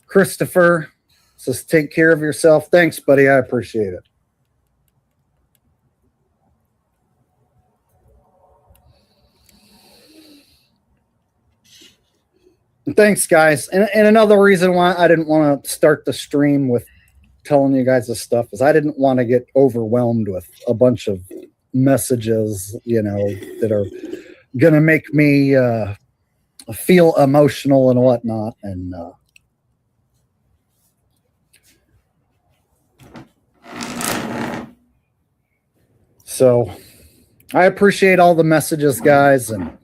Christopher says, take care of yourself. Thanks, buddy. I appreciate it. Thanks, guys. And another reason why I didn't want to start the stream with telling you guys this stuff is I didn't want to get overwhelmed with a bunch of messages, that are going to make me feel emotional and whatnot. And so I appreciate all the messages, guys. And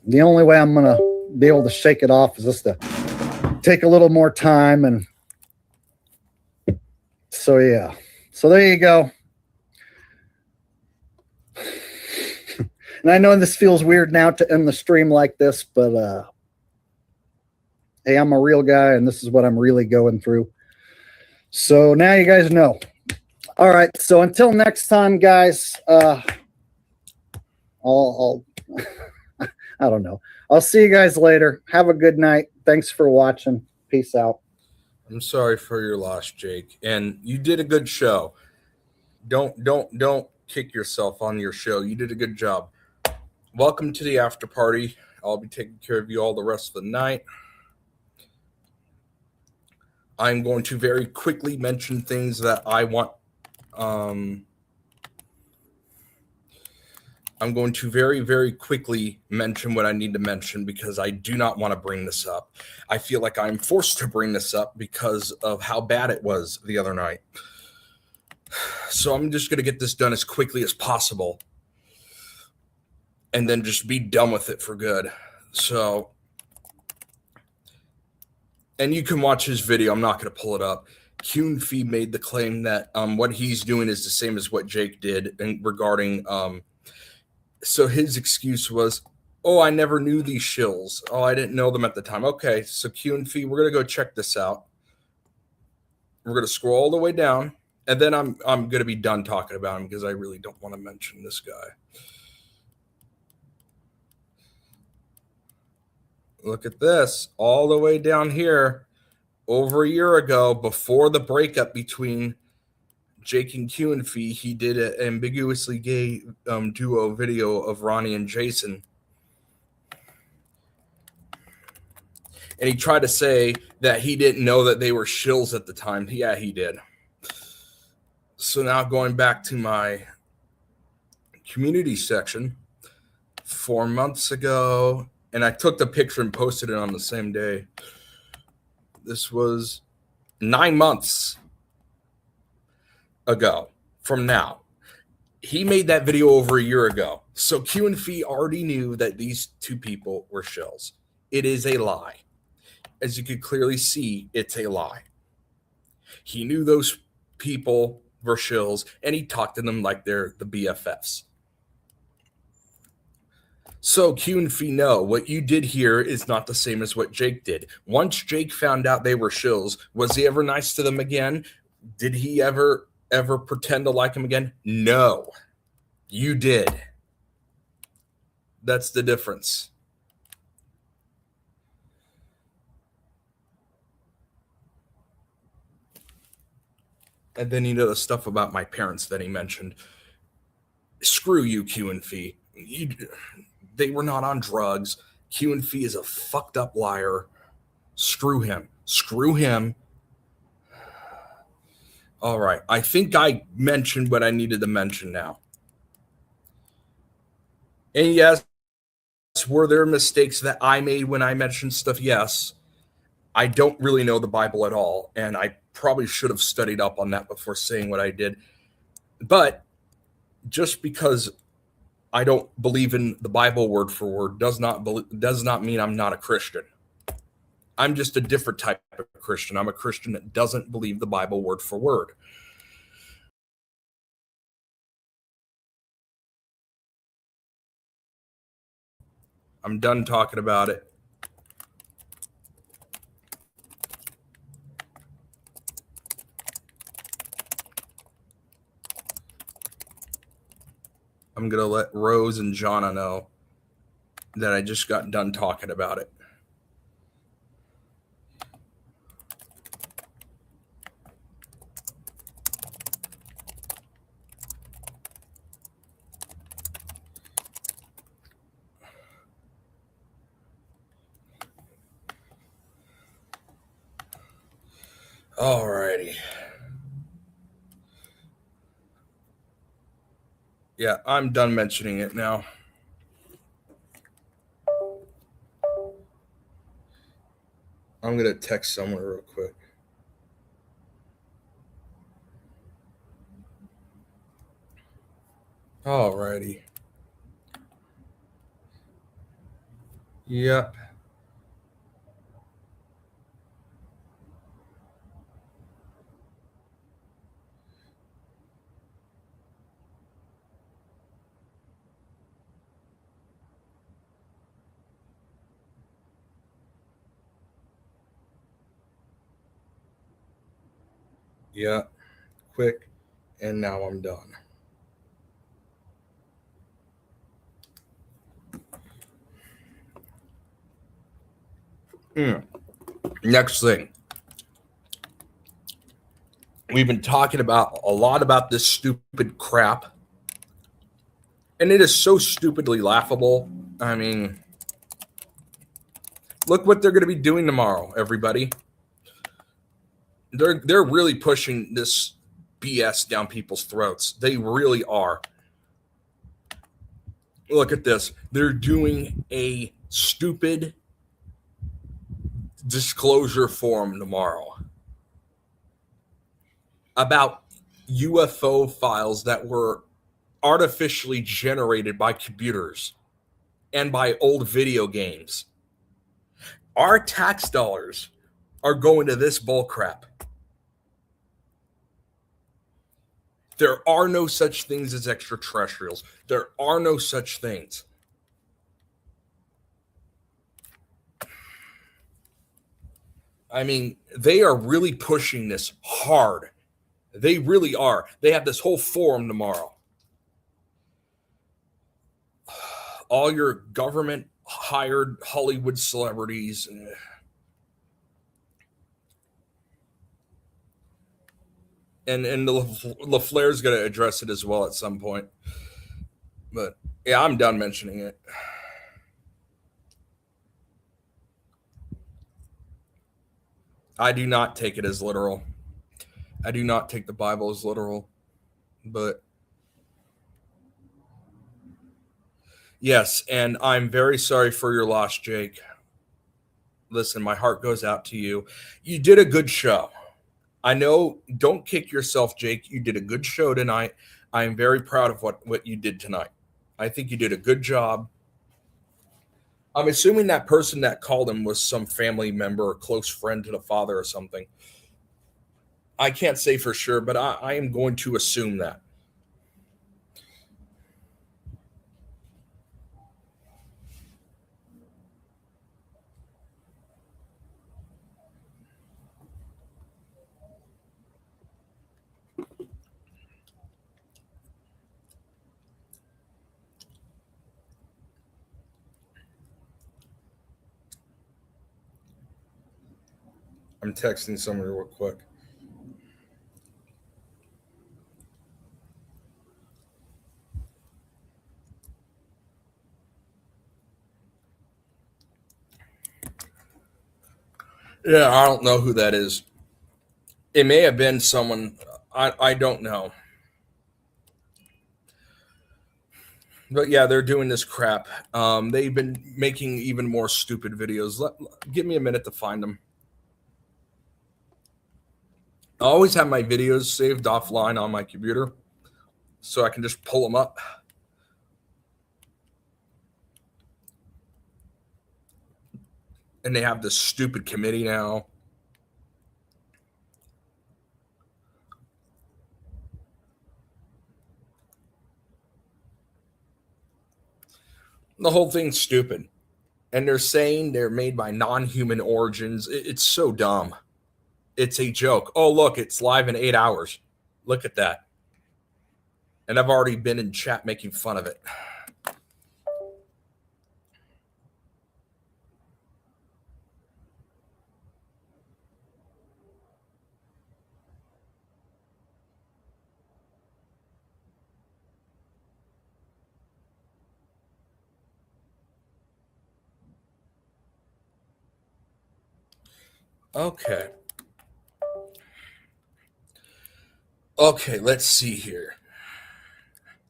the only way I'm going to be able to shake it off is just to take a little more time. And so, yeah. So there you go. And I know this feels weird now to end the stream like this, but hey, I'm a real guy, and this is what I'm really going through. So now you guys know. All right. So until next time, guys, I'll I don't know. I'll see you guys later. Have a good night. Thanks for watching. Peace out. I'm sorry for your loss, Jake. And you did a good show. Don't kick yourself on your show. You did a good job. Welcome to the after party. I'll be taking care of you all the rest of the night. I'm going to very quickly mention things that I want. I'm going to very, very quickly mention what I need to mention because I do not want to bring this up. I feel like I'm forced to bring this up because of how bad it was the other night. So I'm just going to get this done as quickly as possible and then just be done with it for good. So, and you can watch his video. I'm not going to pull it up. Kyun Fee made the claim that what he's doing is the same as what Jake did regarding so his excuse was, oh, I never knew these shills. Oh, I didn't know them at the time. Okay, so Kyun Fee, we're going to go check this out. We're going to scroll all the way down, and then I'm going to be done talking about him because I really don't want to mention this guy. Look at this. All the way down here, over a year ago, before the breakup between Jake and Kyun Fee, he did an ambiguously gay duo video of Ronnie and Jason. And he tried to say that he didn't know that they were shills at the time. Yeah, he did. So now going back to my community section, 4 months ago, and I took the picture and posted it on the same day. This was 9 months ago from now. He made that video over a year ago. So Kyun Fee already knew that these two people were shills. It is a lie. As you can clearly see, it's a lie. He knew those people were shills, and he talked to them like they're the BFFs. So Kyun Fee, no, what you did here is not the same as what Jake did. Once Jake found out they were shills, was he ever nice to them again? Did he ever pretend to like him again? No, you did. That's the difference. And then the stuff about my parents that he mentioned. Screw you, Kyun Fee. They were not on drugs. Kyun Fee is a fucked up liar. Screw him. Screw him. All right. I think I mentioned what I needed to mention now. And yes, were there mistakes that I made when I mentioned stuff? Yes. I don't really know the Bible at all, and I probably should have studied up on that before saying what I did. But just because I don't believe in the Bible word for word does not mean I'm not a Christian. I'm just a different type of Christian. I'm a Christian that doesn't believe the Bible word for word. I'm done talking about it. I'm going to let Rose and Jonna know that I just got done talking about it. Alrighty. Yeah, I'm done mentioning it now. I'm going to text someone real quick. Alrighty. Yep. Yep. Quick. And now I'm done. Next thing. We've been talking about a lot about this stupid crap. And it is so stupidly laughable. I mean, look what they're going to be doing tomorrow, everybody. They're really pushing this BS down people's throats. They really are. Look at this. They're doing a stupid disclosure form tomorrow about UFO files that were artificially generated by computers and by old video games. Our tax dollars are going to this bullcrap. There are no such things as extraterrestrials. There are no such things. I mean, they are really pushing this hard. They really are. They have this whole forum tomorrow. All your government hired Hollywood celebrities. And LaFleur's going to address it as well at some point. But yeah, I'm done mentioning it. I do not take it as literal. I do not take the Bible as literal. But yes, and I'm very sorry for your loss, Jake. Listen, my heart goes out to you. You did a good show. I know, don't kick yourself, Jake. You did a good show tonight. I am very proud of what you did tonight. I think you did a good job. I'm assuming that person that called him was some family member or close friend to the father or something. I can't say for sure, but I am going to assume that. I'm texting someone real quick. Yeah, I don't know who that is. It may have been someone. I don't know. But yeah, they're doing this crap. They've been making even more stupid videos. Give me a minute to find them. I always have my videos saved offline on my computer, so I can just pull them up. And they have this stupid committee now. The whole thing's stupid. And they're saying they're made by non-human origins. It's so dumb. It's a joke. Oh, look, it's live in 8 hours. Look at that. And I've already been in chat making fun of it. Okay. Okay, let's see here.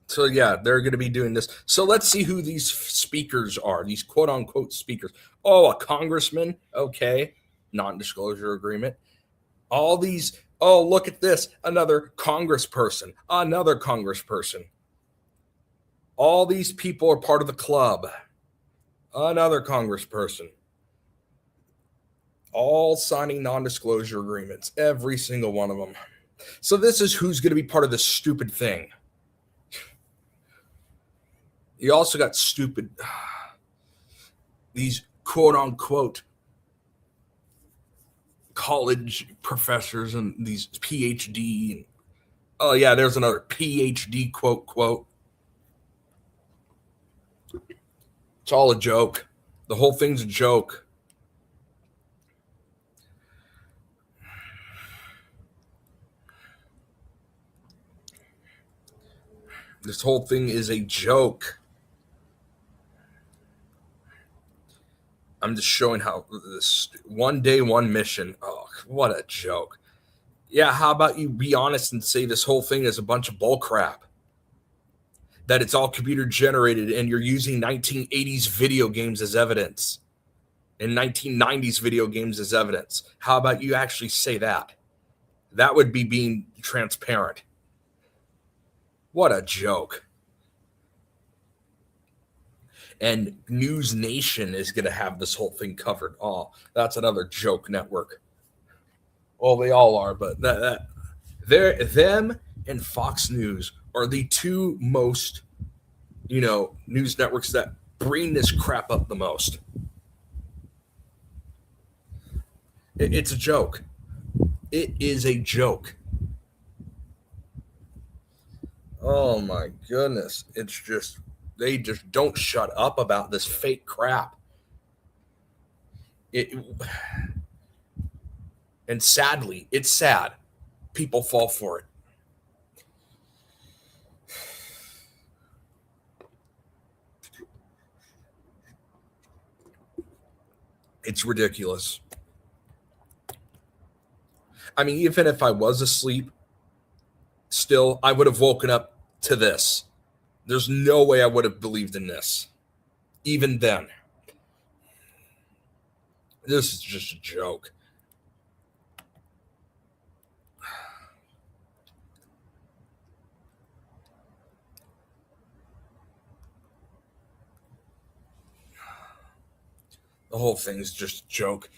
So yeah, they're going to be doing this. So let's see who these speakers are. These quote unquote speakers. Oh, a congressman. Okay, non-disclosure agreement. All these. Oh, look at this. Another congressperson. Another congressperson. All these people are part of the club. Another congressperson. All signing non-disclosure agreements. Every single one of them. So this is who's going to be part of this stupid thing. You also got stupid, these quote unquote college professors and these PhD. And, oh, yeah, there's another PhD quote. It's all a joke. The whole thing's a joke. This whole thing is a joke. I'm just showing how this one day, one mission. Oh, what a joke. Yeah, how about you be honest and say this whole thing is a bunch of bull crap? That it's all computer generated and you're using 1980s video games as evidence and 1990s video games as evidence. How about you actually say that? That would be being transparent. What a joke. And News Nation is going to have this whole thing covered. Oh, that's another joke network. Well, they all are, but them and Fox News are the two most, news networks that bring this crap up the most. It's a joke. It is a joke. Oh my goodness. It's just, they just don't shut up about this fake crap. And sadly, it's sad. People fall for it. It's ridiculous. I mean, even if I was asleep, still, I would have woken up to this. There's no way I would have believed in this. Even then. This is just a joke. The whole thing's just a joke.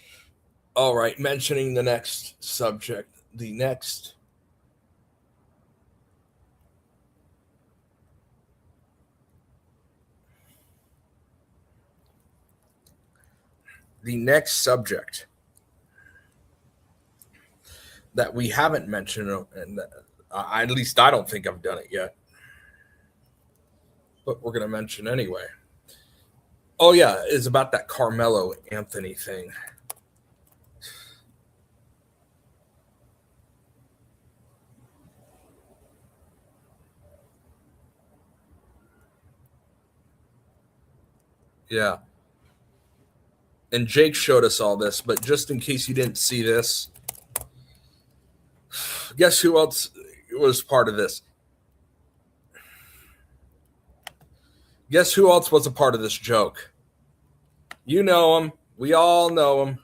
All right, mentioning the next subject. The next subject that we haven't mentioned, and at least I don't think I've done it yet, but we're going to mention anyway. Oh, yeah, is about that Carmelo Anthony thing. Yeah. And Jake showed us all this, but just in case you didn't see this, guess who else was part of this? Guess who else was a part of this joke? You know him. We all know him.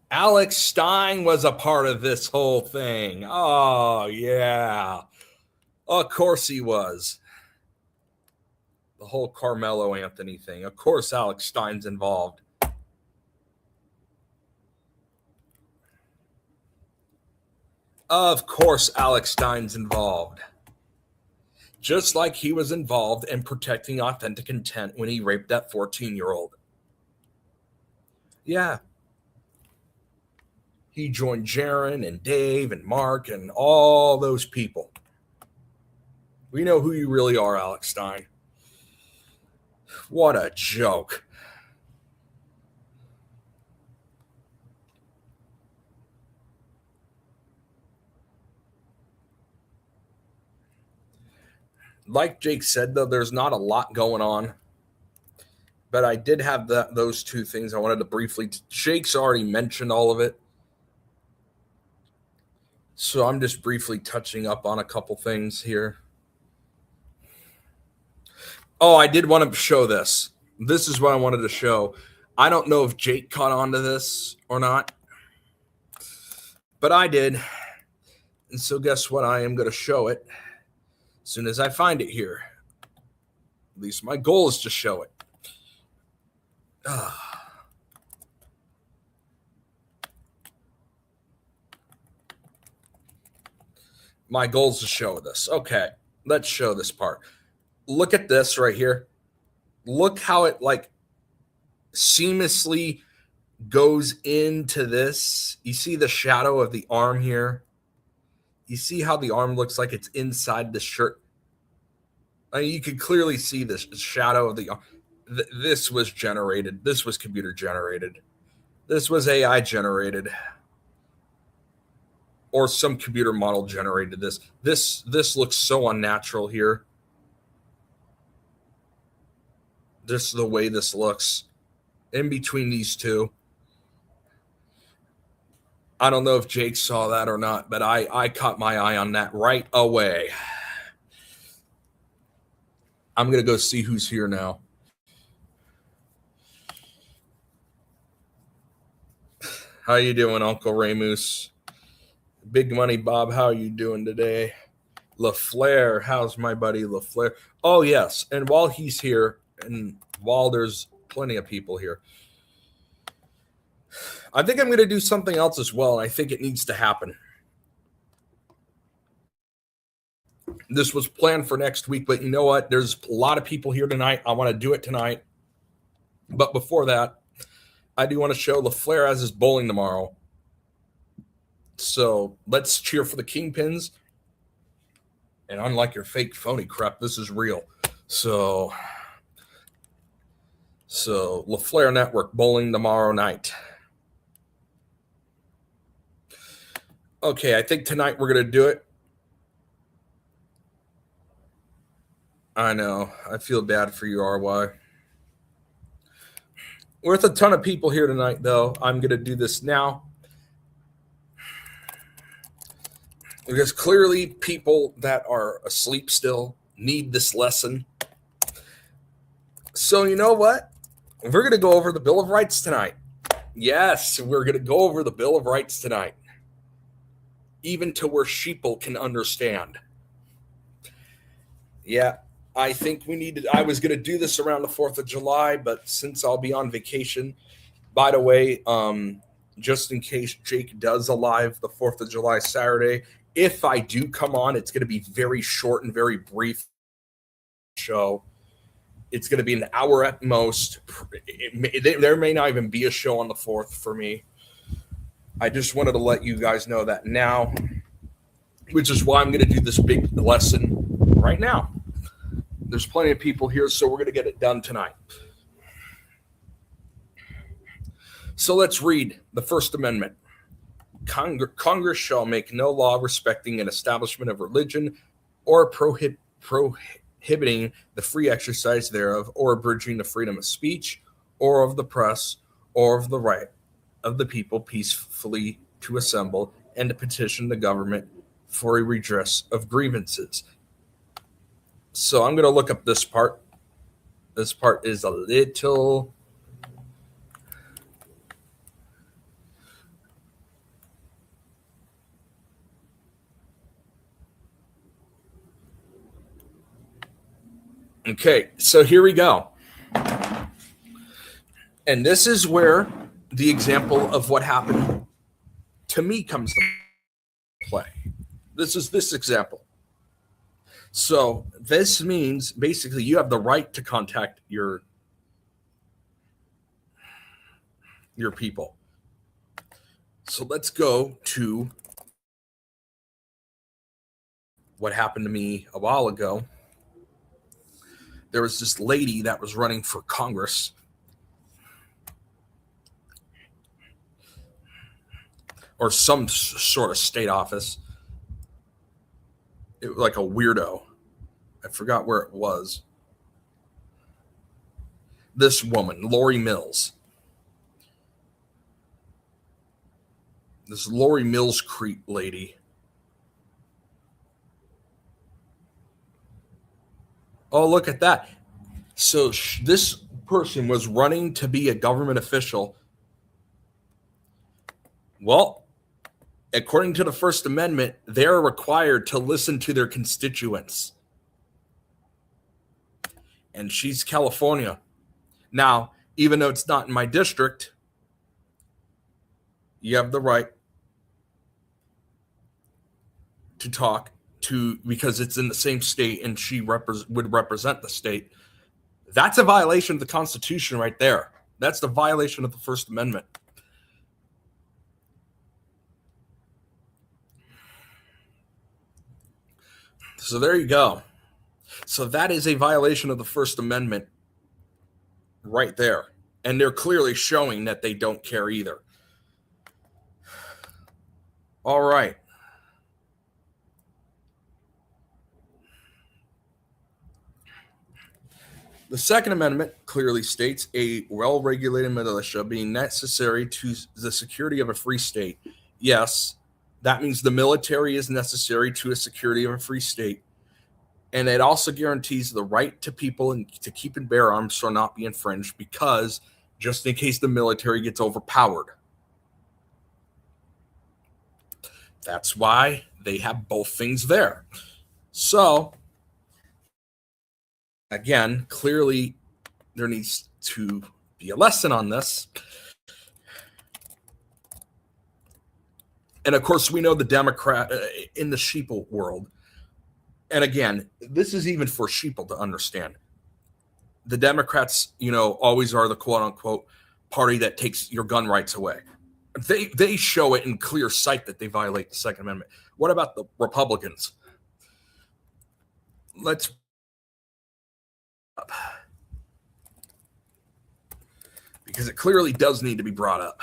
Alex Stein was a part of this whole thing. Oh, yeah. Of course he was. The whole Carmelo Anthony thing. Of course Alex Stein's involved. Of course Alex Stein's involved. Just like he was involved in protecting authentic intent when he raped that 14-year-old. Yeah. He joined Jaron and Dave and Mark and all those people. We know who you really are, Alex Stein. What a joke. Like Jake said, though, there's not a lot going on. but I did have those two things I wanted to briefly. Jake's already mentioned all of it, so I'm just briefly touching up on a couple things here. Oh, I did want to show this. This is what I wanted to show. I don't know if Jake caught on to this or not, but I did. And so guess what? I am going to show it as soon as I find it here. At least my goal is to show it. My goal is to show this. Okay, let's show this part. Look at this right here. Look how it like seamlessly goes into this. You see the shadow of the arm here? You see how the arm looks like it's inside the shirt? I mean, you can clearly see the shadow of the arm. This was generated. This was computer generated. This was AI generated. Or some computer model generated this. This looks so unnatural here. This is the way this looks in between these two. I don't know if Jake saw that or not, but I caught my eye on that right away. I'm going to go see who's here now. How you doing, Uncle Ramus? Big Money Bob, how are you doing today? LaFleur, how's my buddy LaFleur? Oh, yes. And while he's here, and while there's plenty of people here, I think I'm going to do something else as well, and I think it needs to happen. This was planned for next week, but you know what? There's a lot of people here tonight. I want to do it tonight. But before that, I do want to show LaFleur has his bowling tomorrow. So let's cheer for the Kingpins. And unlike your fake phony crap, this is real. So LaFleur Network bowling tomorrow night. Okay, I think tonight we're going to do it. I know. I feel bad for you, RY. With a ton of people here tonight, though, I'm going to do this now. Because clearly people that are asleep still need this lesson. So you know what? We're going to go over the Bill of Rights tonight. Yes, we're going to go over the Bill of Rights tonight. Even to where sheeple can understand. Yeah, I think we need to. I was going to do this around the 4th of July, but since I'll be on vacation, by the way, just in case Jake does a live the 4th of July Saturday, if I do come on, it's going to be very short and very brief show. It's going to be an hour at most. There may not even be a show on the 4th for me. I just wanted to let you guys know that now, which is why I'm going to do this big lesson right now. There's plenty of people here, so we're going to get it done tonight. So let's read the First Amendment. Congress shall make no law respecting an establishment of religion or prohibiting the free exercise thereof, or abridging the freedom of speech or of the press, or of the right of the people peacefully to assemble and to petition the government for a redress of grievances. So I'm going to look up this part. This part is a little... Okay, so here we go. And this is where the example of what happened to me comes to play. This is this example. So this means basically you have the right to contact your people. So let's go to what happened to me a while ago. There was this lady that was running for Congress. Or some sort of state office. It was like a weirdo. I forgot where it was. This woman, Lori Mills. This Lori Mills Crete lady. Oh, look at that. So this person was running to be a government official. Well, according to the First Amendment, they're required to listen to their constituents. And she's California. Now, even though it's not in my district, you have the right to talk to, because it's in the same state and she would represent the state. That's a violation of the Constitution right there. That's the violation of the First Amendment. So there you go. So that is a violation of the First Amendment right there. And they're clearly showing that they don't care either. All right. The Second Amendment clearly states a well-regulated militia being necessary to the security of a free state. Yes, that means the military is necessary to the security of a free state. And it also guarantees the right to people and to keep and bear arms shall not be infringed, because just in case the military gets overpowered. That's why they have both things there. So, again, clearly there needs to be a lesson on this. And of course, we know the Democrat in the sheeple world. And again, this is even for sheeple to understand. The Democrats, always are the quote unquote party that takes your gun rights away. They show it in clear sight that they violate the Second Amendment. What about the Republicans? Because it clearly does need to be brought up.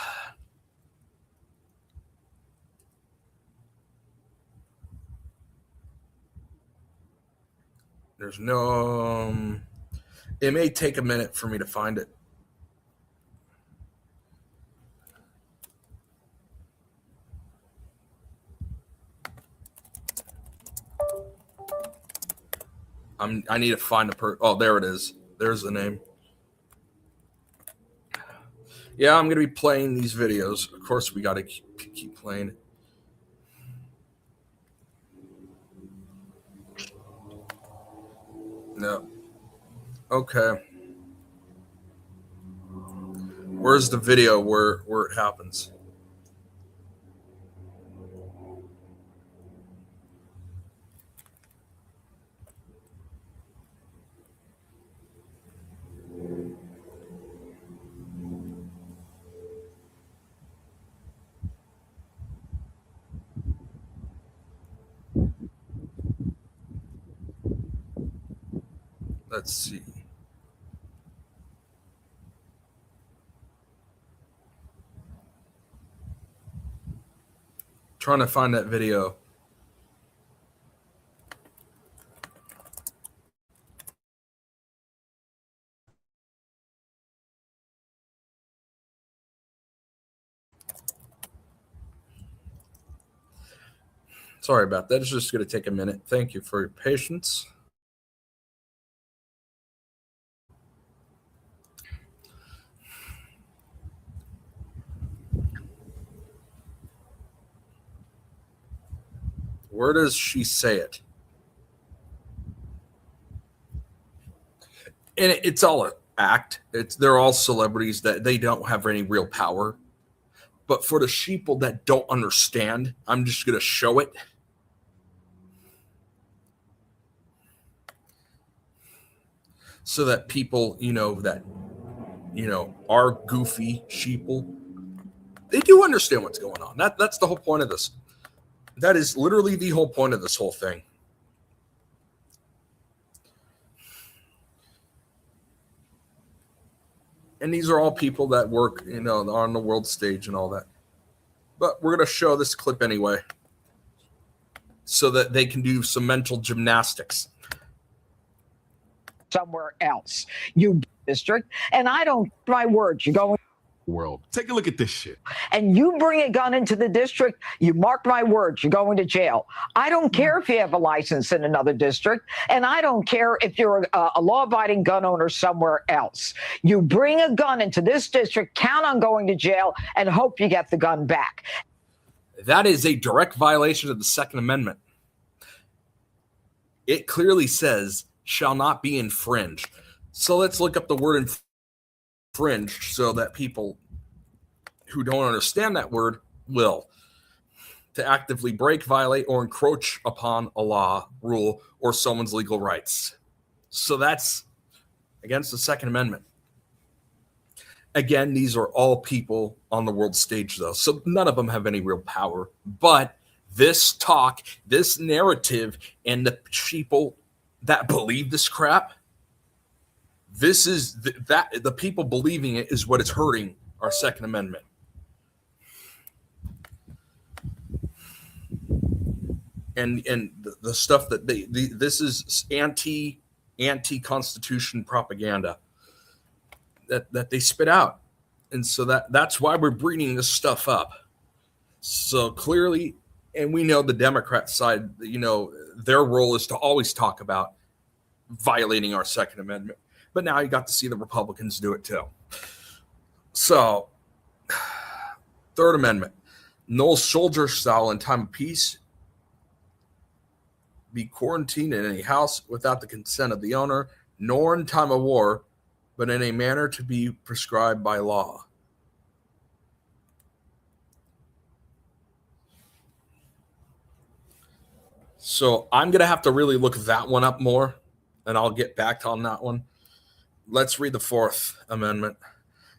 There's no... it may take a minute for me to find it. I need to find oh, there it is. There's the name. Yeah, I'm going to be playing these videos. Of course, we got to keep playing. No. Okay. Where's the video where it happens? Let's see. Trying to find that video. Sorry about that. It's just going to take a minute. Thank you for your patience. Where does she say it? And it's all an act. They're all celebrities that they don't have any real power. But for the sheeple that don't understand, I'm just going to show it. So that people, are goofy sheeple, they do understand what's going on. That's the whole point of this. That is literally the whole point of this whole thing. And these are all people that work, on the world stage and all that. But we're going to show this clip anyway, so that they can do some mental gymnastics. somewhere else. You district, and I don't, my word, you go world. Take a look at this shit. and you bring a gun into the district, you mark my words, you're going to jail. I don't care if you have a license in another district, and I don't care if you're a law-abiding gun owner somewhere else. You bring a gun into this district, count on going to jail, and hope you get the gun back. That is a direct violation of the Second Amendment. It clearly says, shall not be infringed. So let's look up the word infringed so that people who don't understand that word will. To actively break, violate, or encroach upon a law, rule, or someone's legal rights. So that's against the Second Amendment. Again, these are all people on the world stage, though, so none of them have any real power. But this talk, this narrative, and the people that believe this crap, this is the people believing it is what is hurting our Second Amendment. And the stuff that this is anti-constitution propaganda that they spit out. And so that's why we're bringing this stuff up. So clearly, and we know the Democrat side, their role is to always talk about violating our Second Amendment. But now you got to see the Republicans do it too. So, Third Amendment, no soldier shall in time of peace be quarantined in any house without the consent of the owner, nor in time of war, but in a manner to be prescribed by law. So I'm going to have to really look that one up more, and I'll get back on that one. Let's read the Fourth Amendment.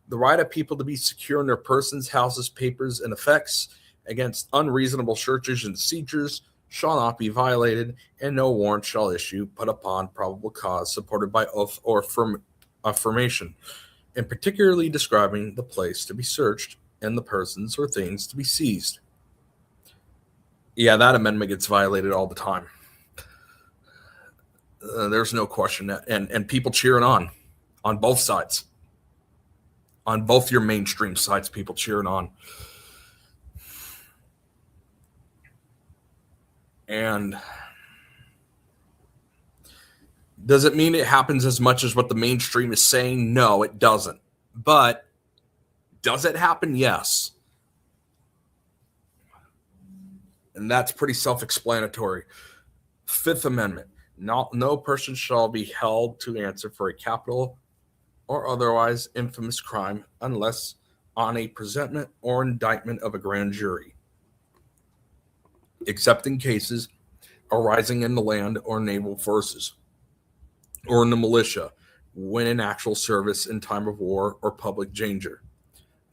The right of people to be secure in their persons, houses, papers, and effects against unreasonable searches and seizures shall not be violated, and no warrant shall issue but upon probable cause supported by oath or affirmation, and particularly describing the place to be searched and the persons or things to be seized. Yeah, that amendment gets violated all the time. There's no question that, and people cheering on both sides, on both your mainstream sides, people cheering on. And does it mean it happens as much as what the mainstream is saying? No, it doesn't. But does it happen? Yes. And that's pretty self-explanatory. Fifth Amendment. No person shall be held to answer for a capital or otherwise infamous crime unless on a presentment or indictment of a grand jury, except in cases arising in the land or naval forces or in the militia when in actual service in time of war or public danger.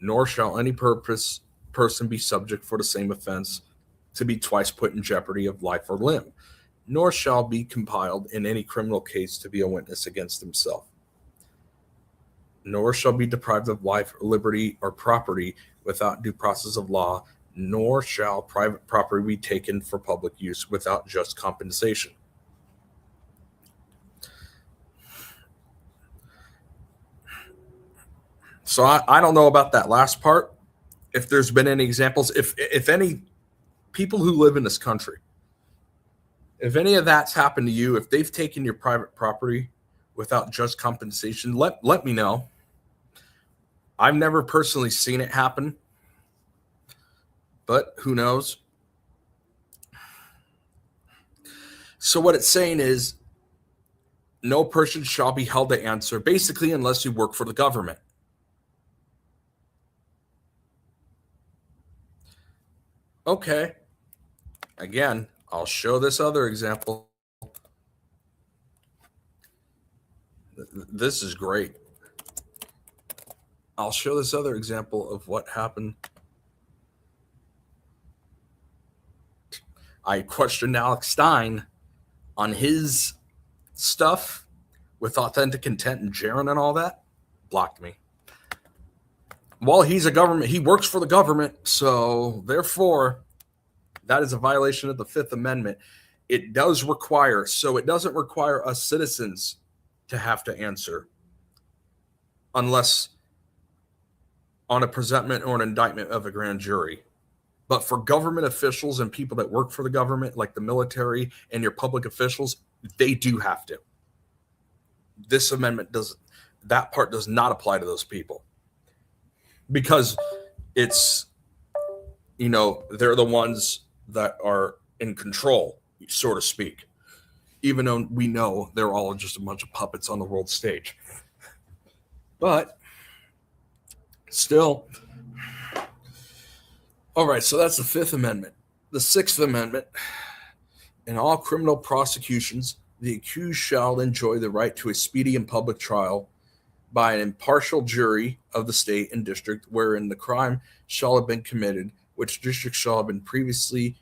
Nor shall any person be subject for the same offense to be twice put in jeopardy of life or limb, nor shall be compelled in any criminal case to be a witness against himself, nor shall be deprived of life, liberty, or property without due process of law, nor shall private property be taken for public use without just compensation. So I don't know about that last part. If there's been any examples, if any people who live in this country, if any of that's happened to you, if they've taken your private property without just compensation, let me know. I've never personally seen it happen, but who knows? So what it's saying is no person shall be held to answer, basically, unless you work for the government. Okay. Again, I'll show this other example. This is great. I'll show this other example of what happened. I questioned Alex Stein on his stuff with authentic intent and Jaron and all that. Blocked me. Well, he's a government. He works for the government. So therefore, that is a violation of the Fifth Amendment. It does require, so it doesn't require us citizens to have to answer unless on a presentment or an indictment of a grand jury. But for government officials and people that work for the government, like the military and your public officials, they do have to. This amendment that part does not apply to those people because it's, they're the ones that are in control, so to speak, even though we know they're all just a bunch of puppets on the world stage. But still, all right, so that's the Fifth Amendment. The Sixth Amendment: in all criminal prosecutions, the accused shall enjoy the right to a speedy and public trial by an impartial jury of the state and district wherein the crime shall have been committed, which district shall have been previously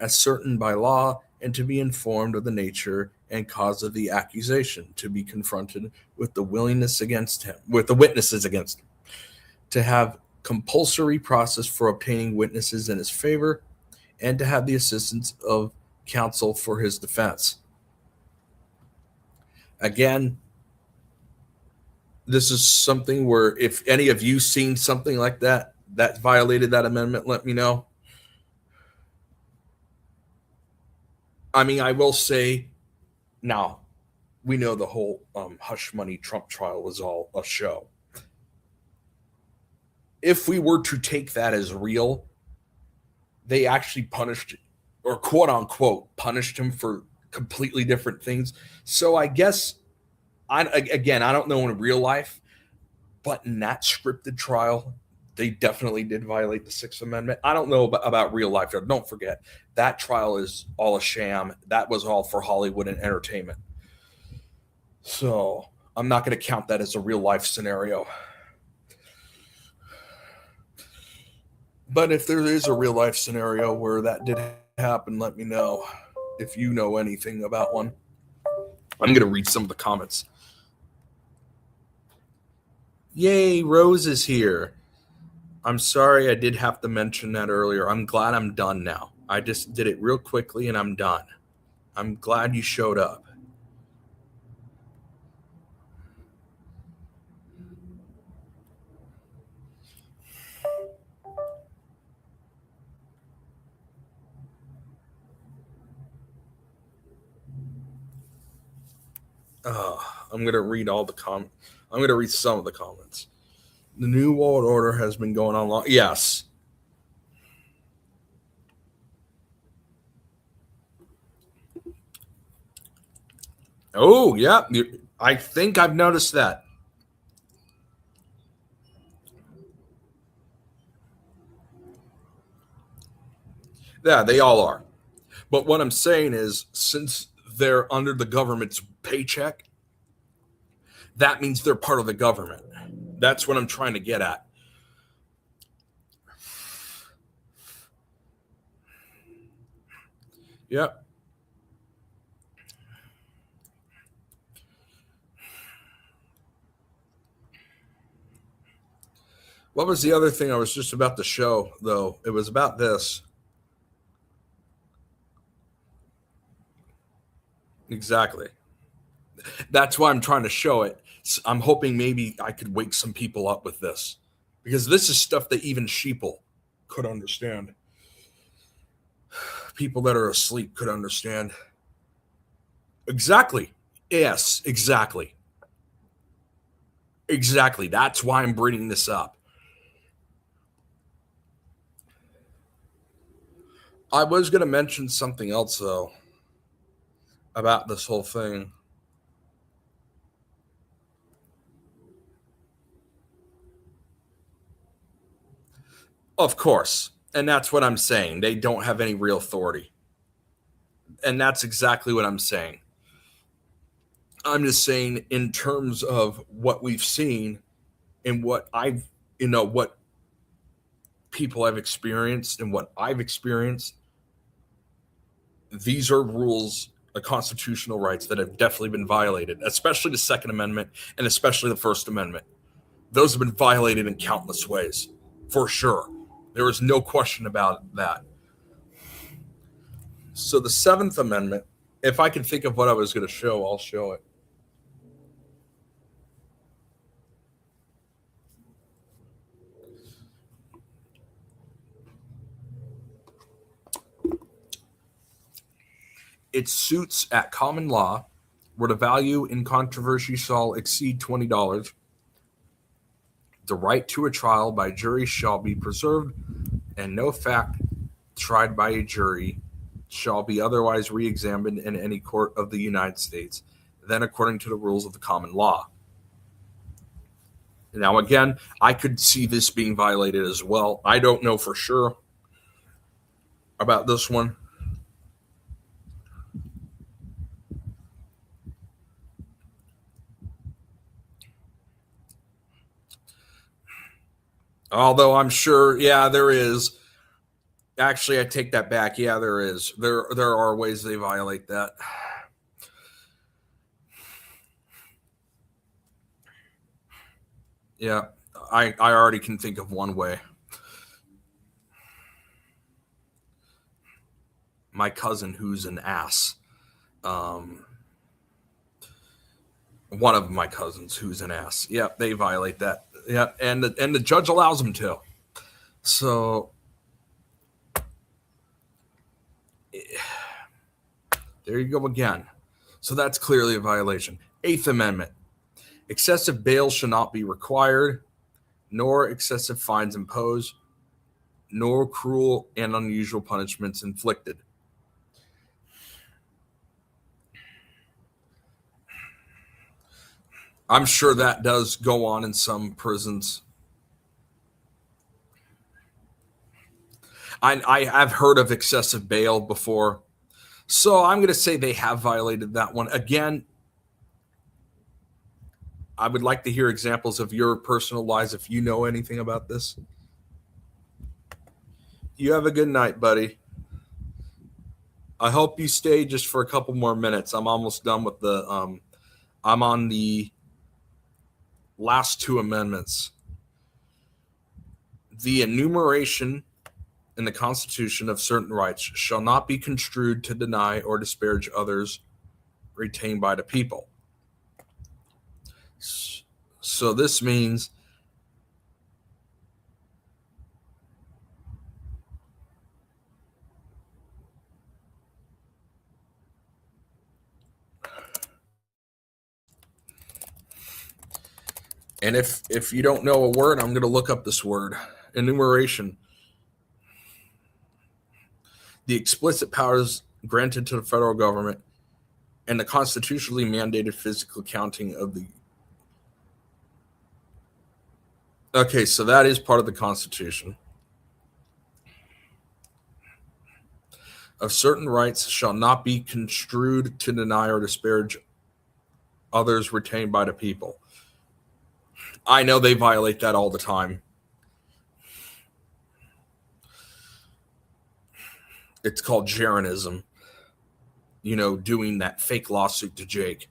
ascertained by law, and to be informed of the nature and cause of the accusation, to be confronted with the witnesses against him, to have compulsory process for obtaining witnesses in his favor, and to have the assistance of counsel for his defense. Again, this is something where if any of you seen something like that violated that amendment, let me know. I mean, I will say now, we know the whole hush money Trump trial was all a show. If we were to take that as real, they actually punished, or quote unquote, punished him for completely different things. So I guess, I don't know in real life, but in that scripted trial, they definitely did violate the Sixth Amendment. I don't know about real life. Don't forget, that trial is all a sham. That was all for Hollywood and entertainment. So I'm not going to count that as a real life scenario. But if there is a real life scenario where that did happen, let me know if you know anything about one. I'm going to read some of the comments. Yay, Rose is here. I'm sorry I did have to mention that earlier. I'm glad I'm done now. I just did it real quickly and I'm done. I'm glad you showed up. I'm going to read all the comments. I'm going to read some of the comments. The New World Order has been going on long. Yes. Oh, yeah. I think I've noticed that. Yeah, they all are. But what I'm saying is, since they're under the government's paycheck, that means they're part of the government. That's what I'm trying to get at. Yep. What was the other thing I was just about to show, though? It was about this. Exactly. That's why I'm trying to show it. I'm hoping maybe I could wake some people up with this, because this is stuff that even sheeple could understand. People that are asleep could understand. Exactly. Yes, exactly. Exactly. That's why I'm bringing this up. I was going to mention something else, though, about this whole thing. Of course. And that's what I'm saying. They don't have any real authority. And that's exactly what I'm saying. I'm just saying, in terms of what we've seen and what what people have experienced and what I've experienced, these are rules, constitutional rights that have definitely been violated, especially the Second Amendment and especially the First Amendment. Those have been violated in countless ways, for sure. There is no question about that. So the Seventh Amendment, if I can think of what I was going to show, I'll show it. its suits at common law, where the value in controversy shall exceed $20, the right to a trial by jury shall be preserved, and no fact tried by a jury shall be otherwise re-examined in any court of the United States than according to the rules of the common law. Now, again, I could see this being violated as well. I don't know for sure about this one. Although I'm sure, yeah, there is. Actually, I take that back. Yeah, there is. There are ways they violate that. Yeah, I already can think of one way. My cousin, who's an ass. One of my cousins who's an ass. Yeah, they violate that. Yeah, and the judge allows them to. So there you go again. So that's clearly a violation. Eighth Amendment. Excessive bail shall not be required, nor excessive fines imposed, nor cruel and unusual punishments inflicted. I'm sure that does go on in some prisons. I have heard of excessive bail before. So I'm going to say they have violated that one. Again, I would like to hear examples of your personal lives if you know anything about this. You have a good night, buddy. I hope you stay just for a couple more minutes. I'm almost done with the I'm on the last two amendments. The enumeration in the Constitution of certain rights shall not be construed to deny or disparage others retained by the people. So this means and if you don't know a word, I'm going to look up this word. Enumeration. The explicit powers granted to the federal government and the constitutionally mandated physical counting of the... Okay, so that is part of the Constitution. Of certain rights shall not be construed to deny or disparage others retained by the people. I know they violate that all the time. It's called Jaronism. You know, doing that fake lawsuit to Jake.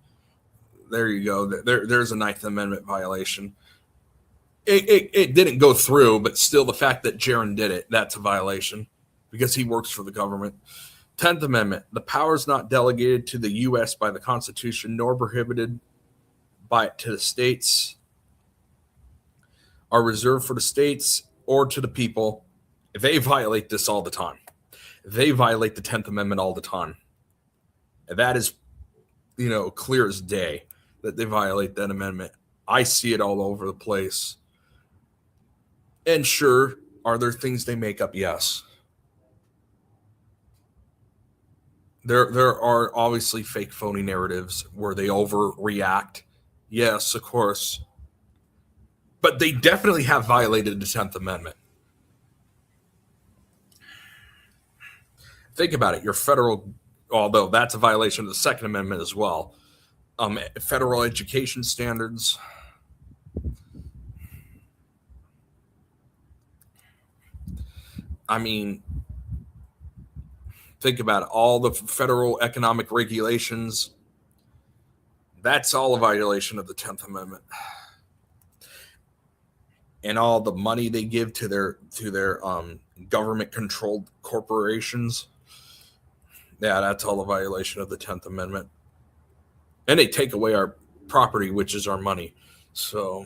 There you go. There's a Ninth Amendment violation. It didn't go through, but still the fact that Jaron did it, that's a violation because he works for the government. 10th Amendment. The powers not delegated to the U.S. by the Constitution nor prohibited by it to the states are reserved for the states or to the people. They violate this all the time. They violate the 10th Amendment all the time. And that is, clear as day that they violate that amendment. I see it all over the place. And sure, are there things they make up? Yes. There are obviously fake, phony narratives where they overreact. Yes, of course. But they definitely have violated the 10th Amendment. Think about it. Your federal, although that's a violation of the Second Amendment as well. Federal education standards. I mean, think about it. All the federal economic regulations. That's all a violation of the 10th Amendment. And all the money they give to their government-controlled corporations. Yeah, that's all a violation of the 10th Amendment. And they take away our property, which is our money. So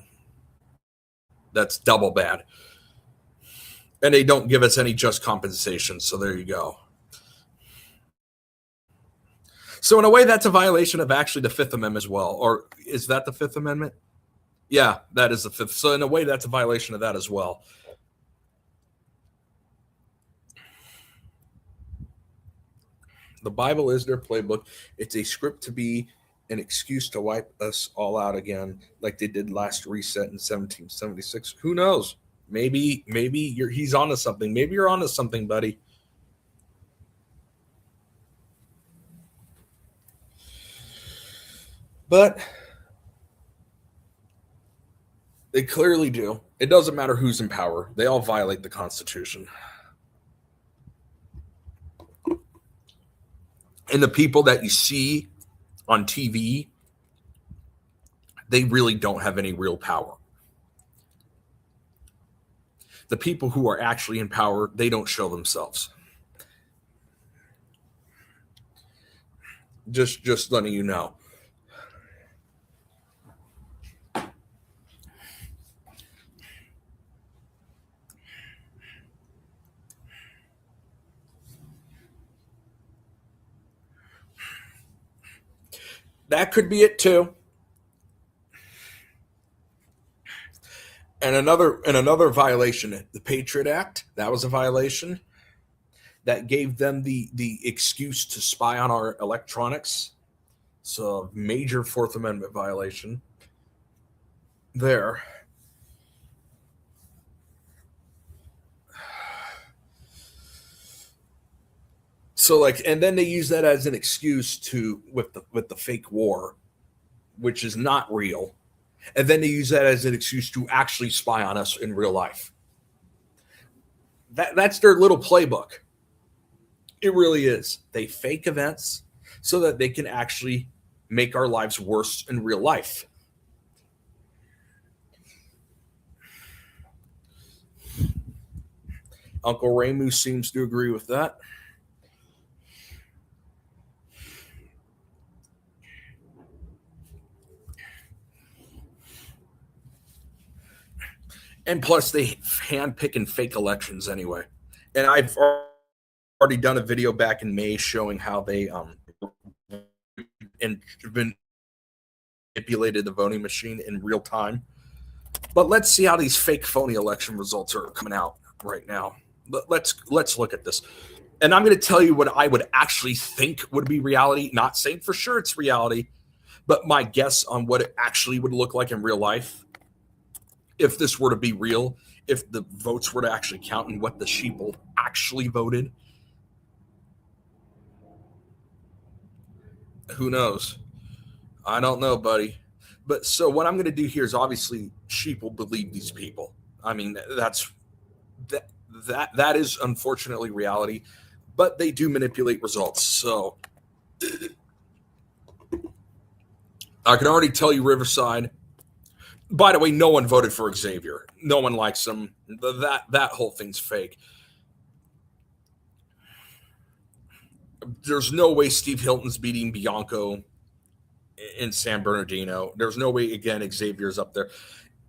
that's double bad. And they don't give us any just compensation. So there you go. So in a way, that's a violation of actually the Fifth Amendment as well. Or is that the Fifth Amendment? Yeah, that is the Fifth. So in a way, that's a violation of that as well. The Bible is their playbook. It's a script to be an excuse to wipe us all out again, like they did last reset in 1776. Who knows? Maybe he's onto something. Maybe you're onto something, buddy. But they clearly do. It doesn't matter who's in power. They all violate the Constitution. And the people that you see on TV, they really don't have any real power. The people who are actually in power, they don't show themselves. Just letting you know. That could be it too. And another violation, the Patriot Act, that was a violation. That gave them the excuse to spy on our electronics. So major Fourth Amendment violation there. So and then they use that as an excuse to with the fake war, which is not real. And then they use that as an excuse to actually spy on us in real life. That's their little playbook. It really is. They fake events so that they can actually make our lives worse in real life. Uncle Ramu seems to agree with that. And plus, they handpick and fake elections anyway. And I've already done a video back in May showing how they manipulated the voting machine in real time. But let's see how these fake phony election results are coming out right now. Let's look at this. And I'm going to tell you what I would actually think would be reality. Not saying for sure it's reality, but my guess on what it actually would look like in real life. If this were to be real, if the votes were to actually count and what the sheeple actually voted, who knows? I don't know, buddy. But so what I'm going to do here is obviously sheeple believe these people. I mean, that is unfortunately reality, but they do manipulate results. So I can already tell you Riverside. By the way, no one voted for Xavier. No one likes him. That whole thing's fake. There's no way Steve Hilton's beating Bianco in San Bernardino. There's no way, again, Xavier's up there.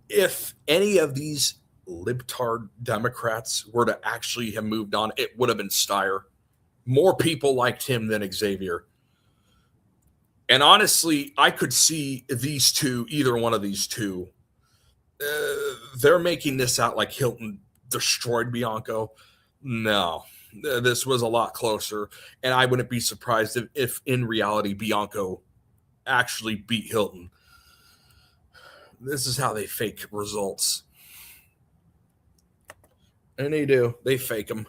If any of these libtard Democrats were to actually have moved on, it would have been Steyer. More people liked him than Xavier. And honestly, I could see these two, either one of these two, they're making this out like Hilton destroyed Bianco. No, this was a lot closer. And I wouldn't be surprised if in reality, Bianco actually beat Hilton. This is how they fake results. And they do. They fake them.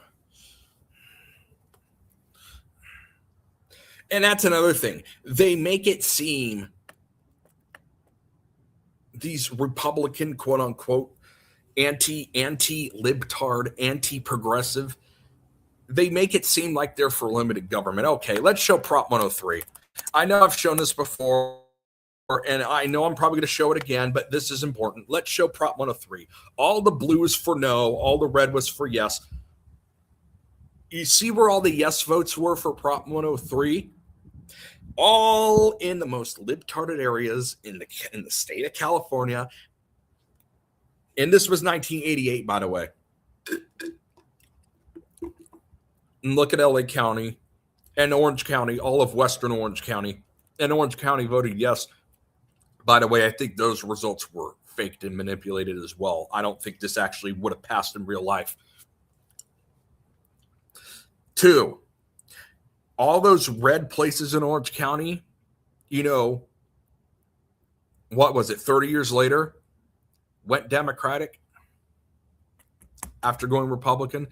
And that's another thing. They make it seem these Republican, quote unquote, anti-libtard, anti-progressive, they make it seem like they're for limited government. Okay, let's show Prop 103. I know I've shown this before, and I know I'm probably going to show it again, but this is important. Let's show Prop 103. All the blue is for no, all the red was for yes. You see where all the yes votes were for Prop 103? All in the most libtarded areas in the state of California. And this was 1988, by the way. And look at LA County. and Orange County, all of Western Orange County. And Orange County voted yes. By the way, I think those results were faked and manipulated as well. I don't think this actually would have passed in real life. 2, all those red places in Orange County, you know, what was it, 30 years later, went Democratic after going Republican.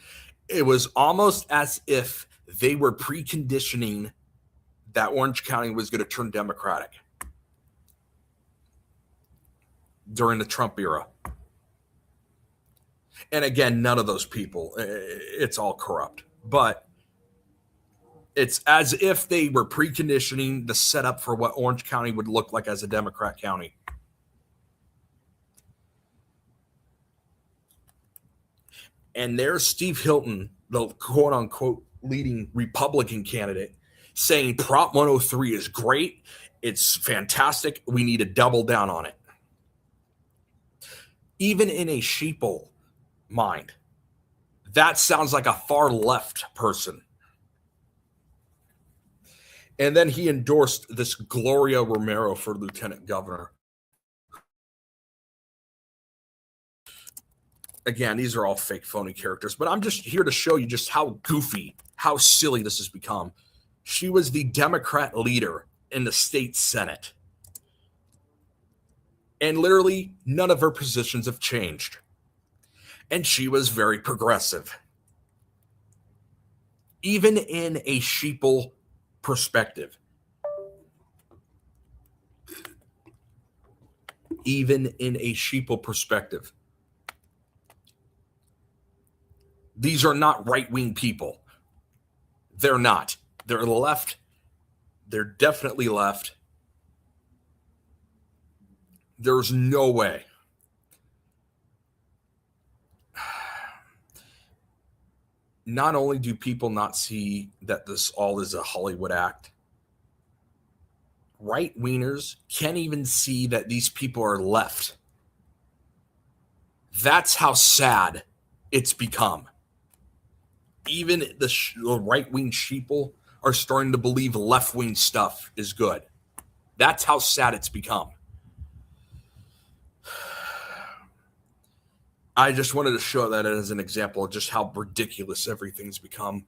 It was almost as if they were preconditioning that Orange County was going to turn Democratic during the Trump era. And again, none of those people, it's all corrupt. But it's as if they were preconditioning the setup for what Orange County would look like as a Democrat county. And there's Steve Hilton, the quote unquote leading Republican candidate, saying Prop 103 is great. It's fantastic. We need to double down on it. Even in a sheeple mind, that sounds like a far left person. And then he endorsed this Gloria Romero for lieutenant governor. Again, these are all fake, phony characters, but I'm just here to show you just how goofy, how silly this has become. She was the Democrat leader in the state Senate. And literally none of her positions have changed. And she was very progressive. Even in a sheeple perspective. Even in a sheeple perspective. These are not right-wing people. They're not. They're left. They're definitely left. There's no way. Not only do people not see that this all is a Hollywood act, right-wingers can't even see that these people are left. That's how sad it's become. Even the right-wing sheeple are starting to believe left-wing stuff is good. That's how sad it's become. I just wanted to show that as an example of just how ridiculous everything's become.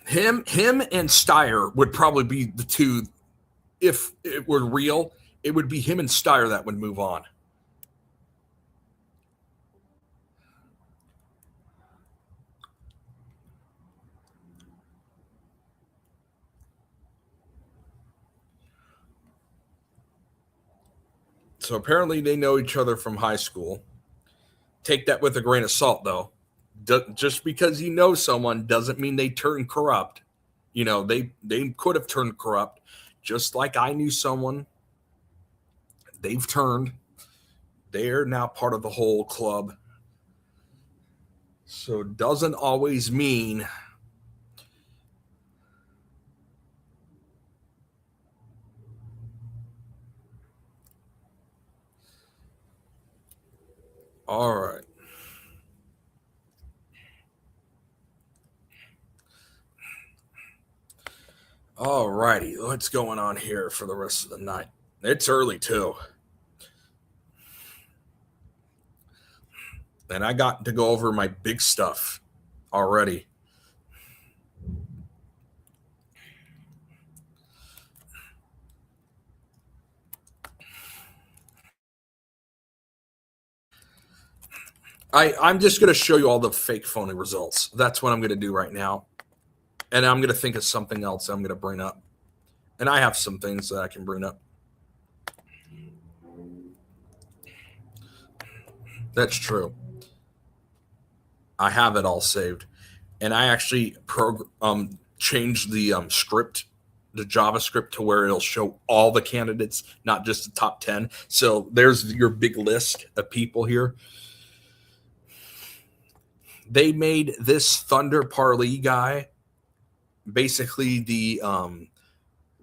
Him and Steyer would probably be the two, if it were real, it would be him and Steyer that would move on. So apparently they know each other from high school. Take that with a grain of salt, though. Just because you know someone doesn't mean they turn corrupt. You know, they could have turned corrupt. Just like I knew someone. They've turned. They're now part of the whole club. So it doesn't always mean all right. All righty. What's going on here for the rest of the night? It's early, too. And I got to go over my big stuff already. I'm just going to show you all the fake phony results. That's what I'm going to do right now. And I'm going to think of something else I'm going to bring up. And I have some things that I can bring up. That's true. I have it all saved. And I actually changed the script, the JavaScript, to where it'll show all the candidates, not just the top 10. So there's your big list of people here. They made this Thunder Parley guy basically the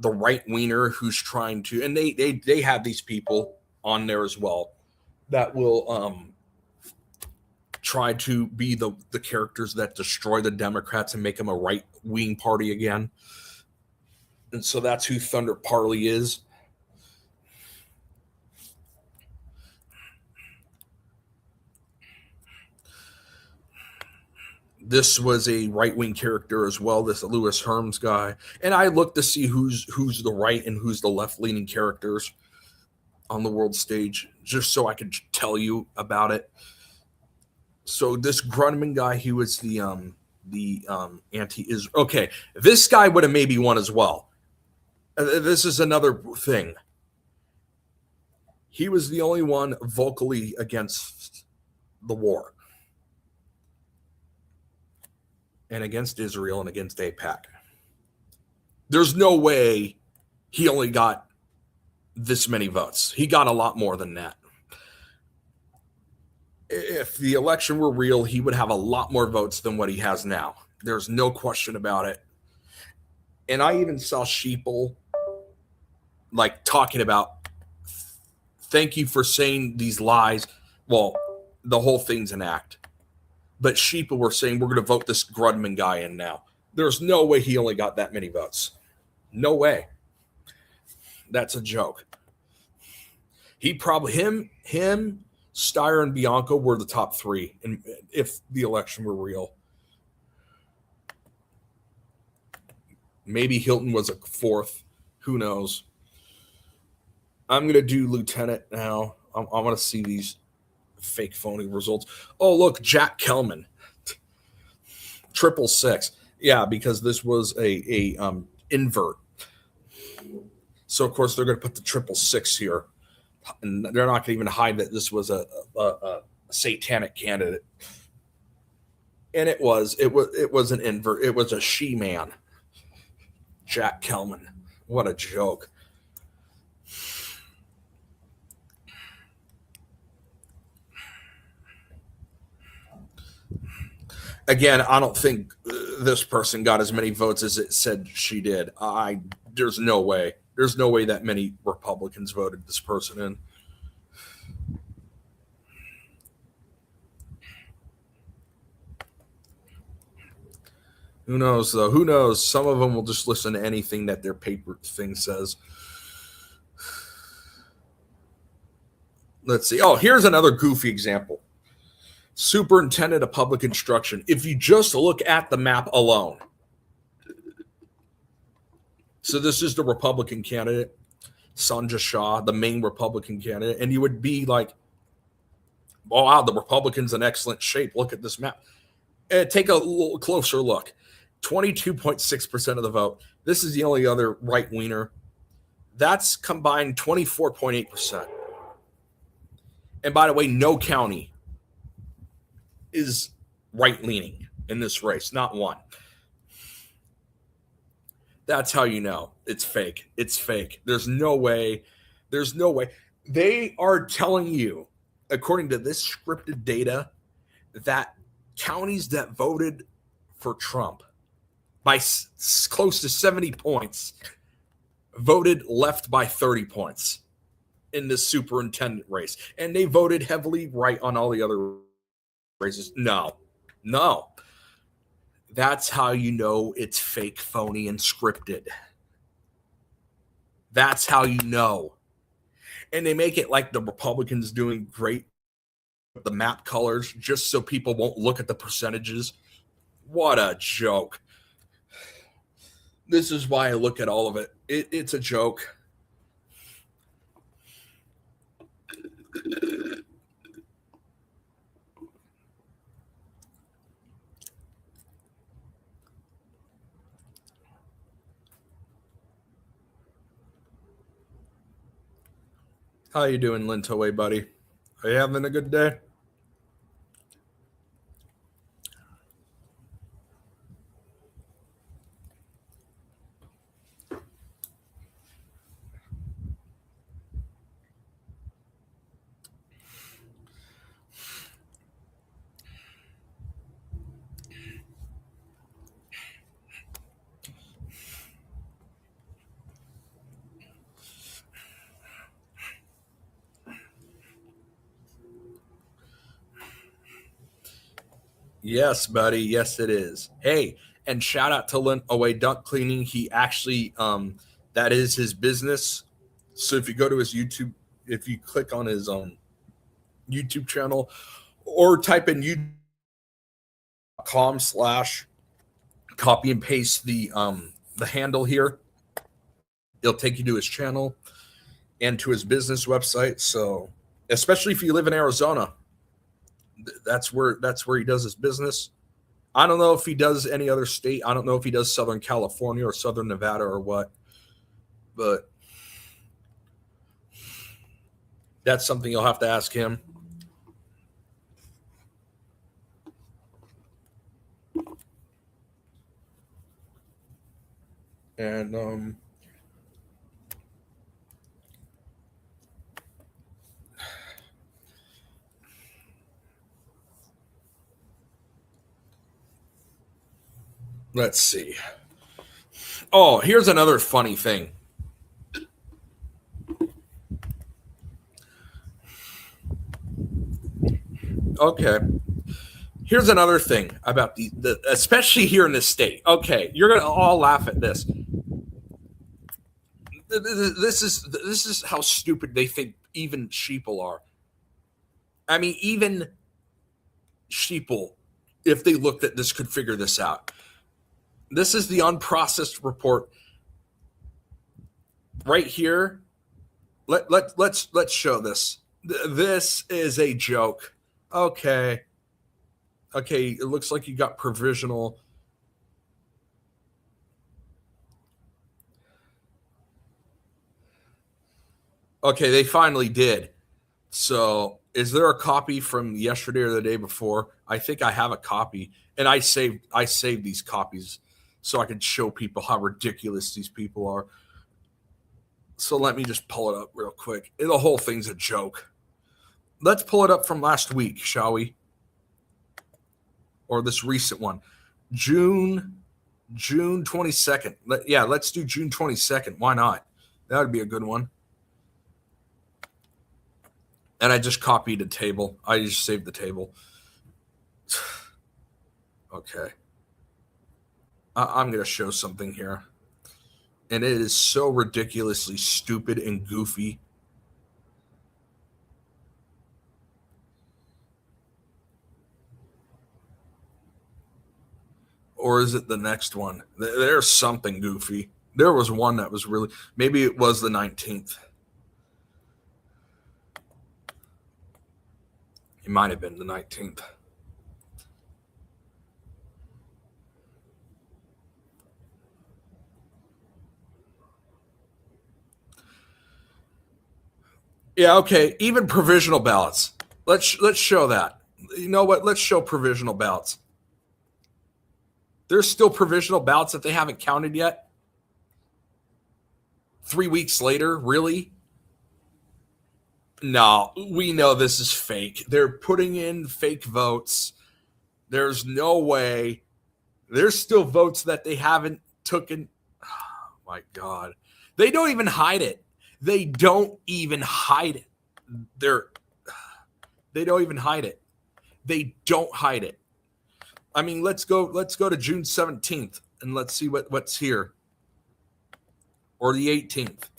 right-winger who's trying to, and they have these people on there as well that will try to be the characters that destroy the Democrats and make them a right-wing party again. And so that's who Thunder Parley is. This was a right-wing character as well, this Lewis Herms guy. And I looked to see who's the right and who's the left-leaning characters on the world stage, just so I could tell you about it. So this Grunman guy, he was the anti-Israel. Okay, this guy would have maybe won as well. This is another thing. He was the only one vocally against the war and against Israel and against AIPAC. There's no way he only got this many votes. He got a lot more than that. If the election were real, he would have a lot more votes than what he has now. There's no question about it. And I even saw Sheeple like talking about, thank you for saying these lies. Well, the whole thing's an act. But Sheeple were saying, we're going to vote this Grunman guy in now. There's no way he only got that many votes. No way. That's a joke. He probably, him, Steyer and Bianco were the top three, and if the election were real. Maybe Hilton was a fourth. Who knows? I'm going to do lieutenant now. I want to see these fake phony results. Oh, look, Jack Kelman. 666. Yeah, because this was a invert. So, of course, they're going to put the 666 here. And they're not going to even hide that this was a satanic candidate. And it was an invert. It was a she-man. Jack Kelman. What a joke. Again, I don't think this person got as many votes as it said she did. There's no way. There's no way that many Republicans voted this person in. Who knows, though? Who knows? Some of them will just listen to anything that their paper thing says. Let's see. Oh, here's another goofy example. Superintendent of Public Instruction. If you just look at the map alone. So this is the Republican candidate, Sanjay Shah, the main Republican candidate. And you would be like, oh, wow, the Republican's in excellent shape. Look at this map. Take a little closer look. 22.6% of the vote. This is the only other right-wiener. That's combined 24.8%. And by the way, no county is right-leaning in this race, not one. That's how you know it's fake. It's fake. There's no way. There's no way. They are telling you, according to this scripted data, that counties that voted for Trump by close to 70 points voted left by 30 points in this superintendent race. And they voted heavily right on all the other races. No. That's how you know it's fake, phony, and scripted. That's how you know. And they make it like the Republicans doing great with the map colors just so people won't look at the percentages. What a joke. This is why I look at all of it. It's a joke. How you doing, Lintoe, buddy? Are you having a good day? Yes, buddy. Yes, it is. Hey, and shout out to Lint Away Dunk Cleaning. He actually, that is his business. So if you go to his YouTube, if you click on his YouTube channel or type in youtube.com/copy and paste the handle here, it'll take you to his channel and to his business website. So especially if you live in Arizona, that's where he does his business. I don't know if he does any other state. I don't know if he does Southern California or Southern Nevada or what, but that's something you'll have to ask him. And let's see. Oh, here's another funny thing. Okay. Here's another thing about the especially here in this state. Okay, you're gonna all laugh at this. This is how stupid they think even sheeple are. I mean, even sheeple, if they looked at this, could figure this out. This is the unprocessed report right here. Let's show this. This is a joke. Okay, it looks like you got provisional. Okay, they finally did. So, is there a copy from yesterday or the day before? I think I have a copy, and I saved these copies so I could show people how ridiculous these people are. So let me just pull it up real quick. The whole thing's a joke. Let's pull it up from last week, shall we? Or this recent one. June 22nd. Let's do June 22nd. Why not? That would be a good one. And I just copied a table. I just saved the table. Okay. I'm going to show something here. And it is so ridiculously stupid and goofy. Or is it the next one? There's something goofy. There was one that was really, maybe it was the 19th. It might have been the 19th. Yeah, okay. Even provisional ballots. Let's show that. You know what? Let's show provisional ballots. There's still provisional ballots that they haven't counted yet. 3 weeks later, really? No, we know this is fake. They're putting in fake votes. There's no way. There's still votes that they haven't taken. Oh, my God. They don't even hide it. They don't even hide it. They don't even hide it. They don't hide it. I mean, let's go to June 17th and let's see what's here. Or the 18th.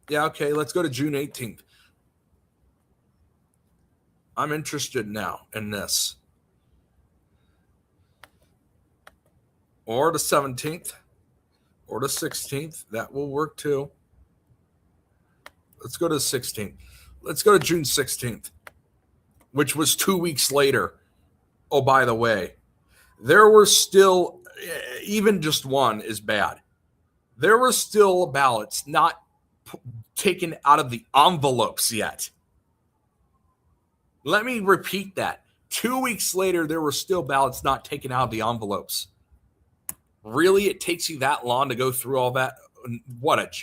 Yeah, okay, let's go to June 18th. I'm interested now in this. Or the 17th. Or the 16th. That will work too. Let's go to the 16th. Let's go to June 16th, which was 2 weeks later. Oh, by the way, there were still, even just one is bad. There were still ballots not taken out of the envelopes yet. Let me repeat that. 2 weeks later, there were still ballots not taken out of the envelopes. Really? It takes you that long to go through all that?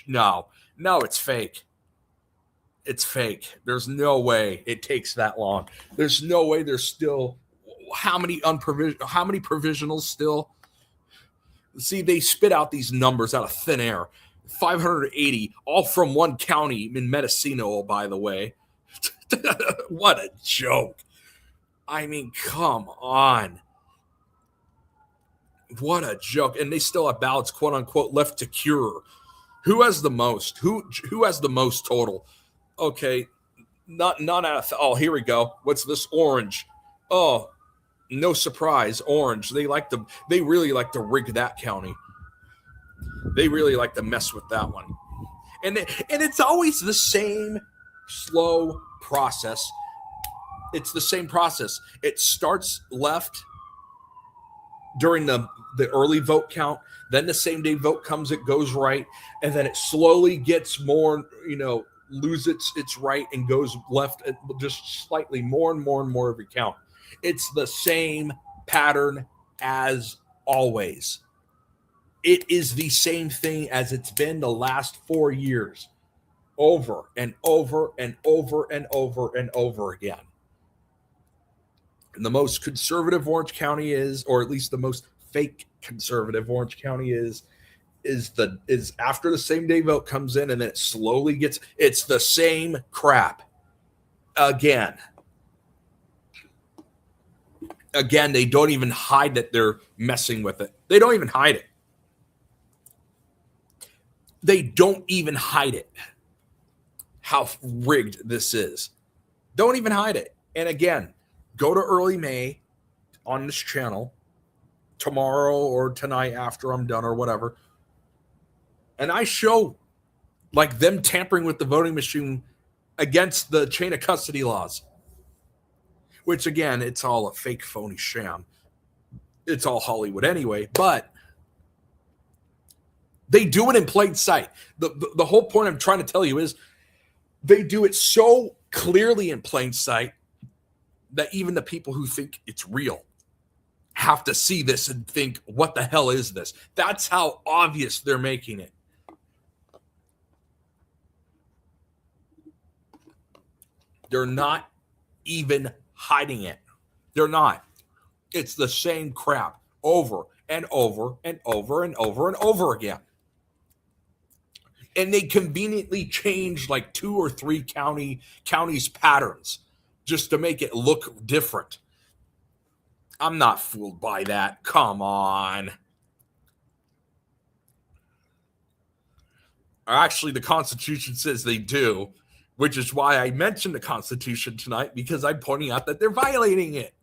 No, it's fake. It's fake. There's no way it takes that long. There's no way there's still how many provisionals still? See, they spit out these numbers out of thin air. 580, all from one county in Mendocino, by the way. What a joke. I mean, come on. What a joke. And they still have ballots, quote unquote, left to cure. Who has the most? Who has the most total? Okay. None out of oh, here we go. What's this? Orange. Oh, no surprise. Orange. They really like to rig that county. They really like to mess with that one. And it's always the same slow process. It's the same process. It starts left during the early vote count. Then the same day vote comes, it goes right. And then it slowly gets more, loses its right and goes left just slightly more and more and more every count. It's the same pattern as always. It is the same thing as it's been the last 4 years, over and over and over and over and over again. And the most conservative Orange County is, or at least the most fake conservative Orange County is after the same day vote comes in, and then it slowly it's the same crap again. Again, they don't even hide that they're messing with it. They don't even hide it. They don't even hide it. How rigged this is. Don't even hide it. And again, go to early May on this channel tomorrow or tonight after I'm done or whatever. And I show like them tampering with the voting machine against the chain of custody laws, which again, it's all a fake phony sham. It's all Hollywood anyway, but they do it in plain sight. The whole point I'm trying to tell you is they do it so clearly in plain sight that even the people who think it's real have to see this and think, what the hell is this? That's how obvious they're making it. They're not even hiding it. They're not. It's the same crap over and over and over and over and over again. And they conveniently change like 2 or 3 counties' patterns just to make it look different. I'm not fooled by that. Come on. Actually, the Constitution says they do, which is why I mentioned the Constitution tonight, because I'm pointing out that they're violating it.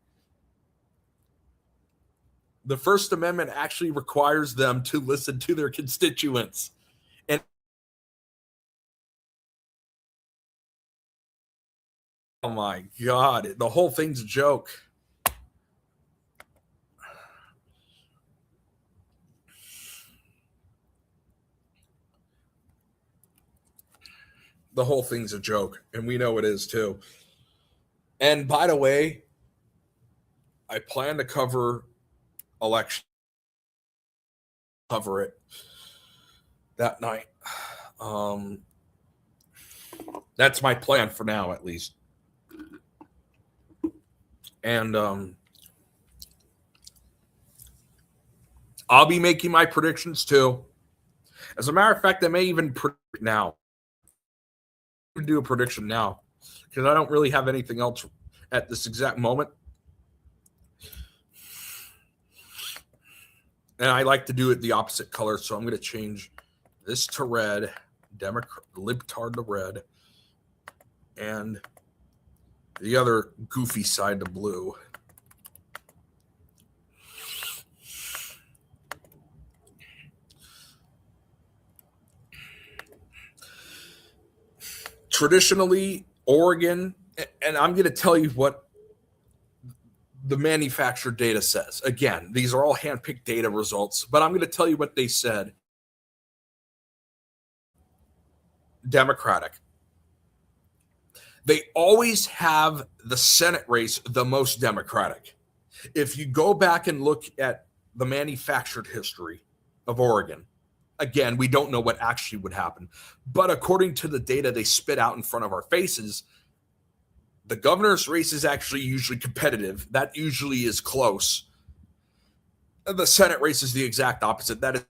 The First Amendment actually requires them to listen to their constituents. And oh my God, the whole thing's a joke. The whole thing's a joke, and we know it is too. And by the way, I plan to cover election, cover it that night. That's my plan for now, at least. And I'll be making my predictions too. As a matter of fact, I may even predict now. Do a prediction now because I don't really have anything else at this exact moment. And I like to do it the opposite color, so I'm going to change this to red, libtard to red, and the other goofy side to blue. Traditionally, Oregon, and I'm going to tell you what the manufactured data says. Again, these are all handpicked data results, but I'm going to tell you what they said. Democratic. They always have the Senate race the most Democratic. If you go back and look at the manufactured history of Oregon, again, we don't know what actually would happen. But according to the data they spit out in front of our faces, the governor's race is actually usually competitive. That usually is close. The Senate race is the exact opposite. That is,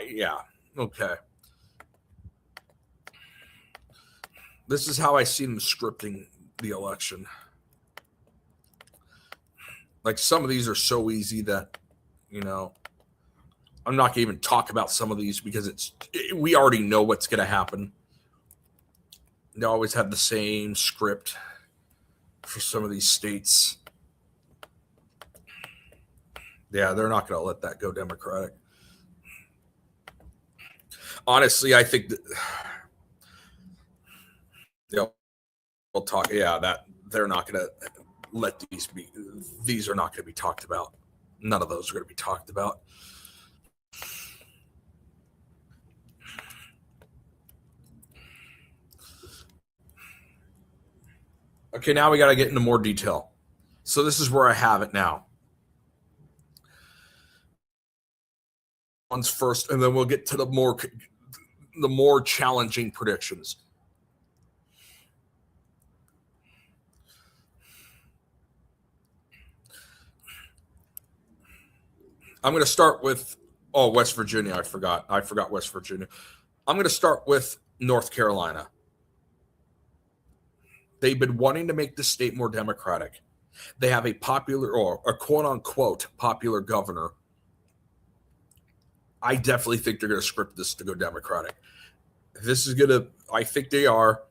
yeah, okay. This is how I see them scripting the election. Like some of these are so easy that, I'm not going to even talk about some of these because we already know what's going to happen. They always have the same script for some of these states. Yeah, they're not going to let that go Democratic. Honestly, I think that we'll talk. Yeah, that they're not going to let these be. These are not going to be talked about. None of those are going to be talked about. Okay, now we got to get into more detail. So this is where I have it now. One's first, and then we'll get to the more challenging predictions. I'm going to start with West Virginia. I forgot West Virginia. I'm going to start with North Carolina. They've been wanting to make the state more democratic. They have a popular or a quote unquote popular governor. I definitely think they're going to script this to go Democratic. I think they are.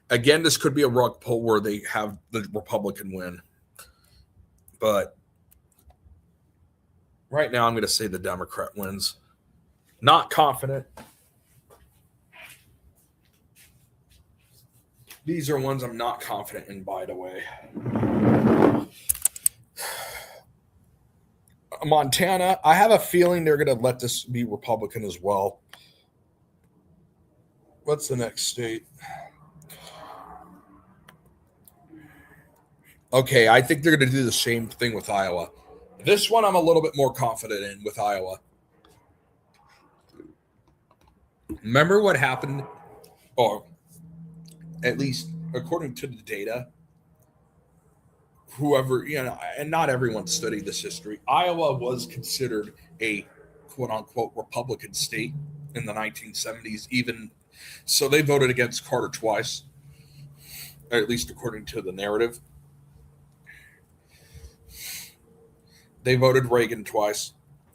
Again, this could be a rug pull where they have the Republican win. But right now, I'm going to say the Democrat wins. Not confident. These are ones I'm not confident in, by the way. Montana, I have a feeling they're going to let this be Republican as well. What's the next state? Okay, I think they're going to do the same thing with Iowa. This one I'm a little bit more confident in with Iowa. Remember what happened, or at least according to the data, whoever, and not everyone studied this history, Iowa was considered a quote-unquote Republican state in the 1970s, even so they voted against Carter twice, or at least according to the narrative. They voted Reagan twice.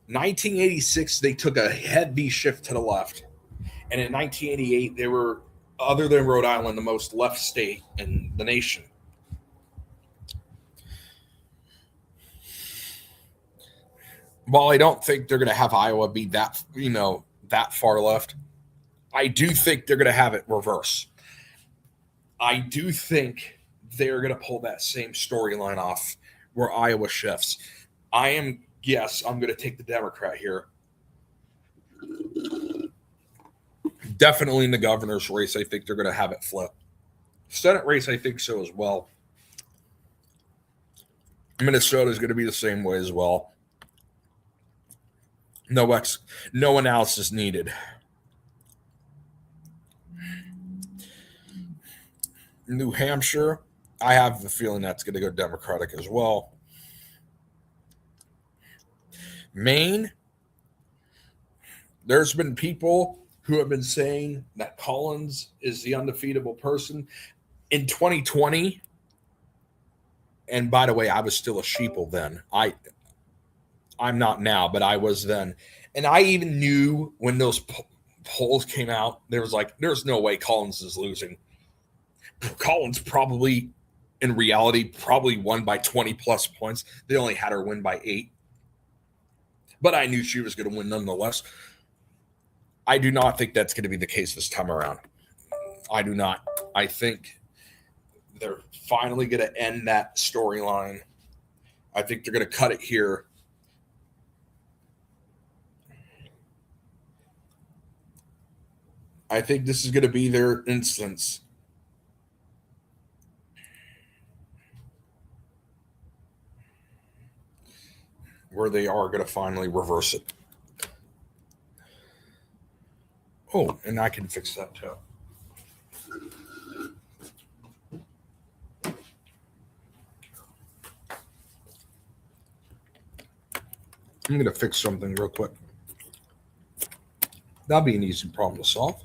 1986, they took a heavy shift to the left. And in 1988, they were, other than Rhode Island, the most left state in the nation. While I don't think they're going to have Iowa be that, that far left, I do think they're going to have it reverse. I do think they're going to pull that same storyline off where Iowa shifts. I'm going to take the Democrat here. Definitely in the governor's race, I think they're going to have it flip. Senate race, I think so as well. Minnesota is going to be the same way as well. No analysis needed. New Hampshire, I have the feeling that's going to go Democratic as well. Maine, there's been people who have been saying that Collins is the undefeatable person. In 2020, and by the way, I was still a sheeple then. I'm not now, but I was then. And I even knew when those polls came out, there's no way Collins is losing. Collins probably, in reality, won by 20 plus points. They only had her win by 8. But I knew she was going to win nonetheless. I do not think that's going to be the case this time around. I do not. I think they're finally going to end that storyline. I think they're going to cut it here. I think this is going to be their instance. Where they are going to finally reverse it. Oh, and I can fix that too. I'm going to fix something real quick. That'll be an easy problem to solve.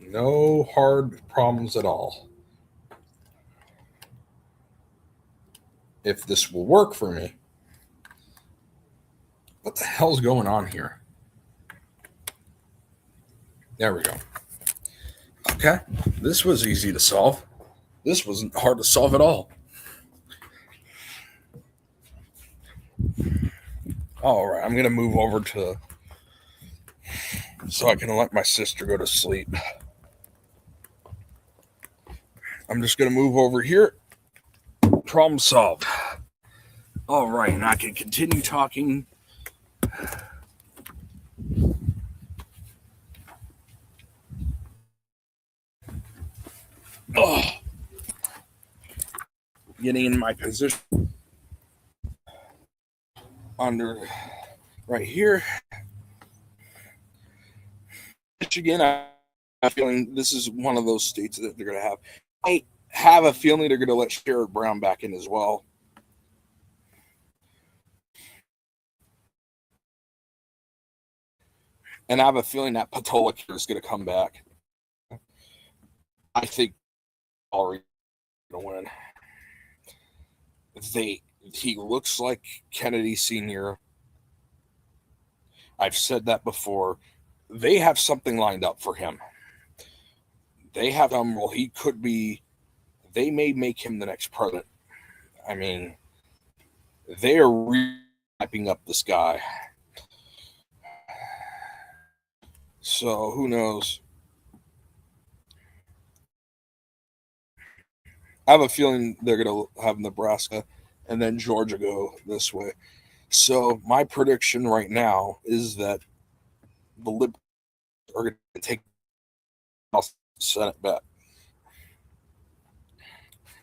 No hard problems at all. if this will work for me. What the hell's going on here? There we go. Okay, this was easy to solve. This wasn't hard to solve at all. All right, I'm going to move over to so I can let my sister go to sleep. I'm just going to move over here. Problem solved. All right, and I can continue talking. Oh, getting in my position under right here. Michigan, I'm feeling this is one of those states that they're going to have. I have a feeling they're going to let Sherrod Brown back in as well. And I have a feeling that Patolik is going to come back. I think already going to win. He looks like Kennedy Sr. I've said that before. They have something lined up for him. They have well, he could be. They may make him the next president. I mean, they are wrapping up this guy. So who knows? I have a feeling they're going to have Nebraska and then Georgia go this way. So my prediction right now is that the Liberals are going to take the Senate back.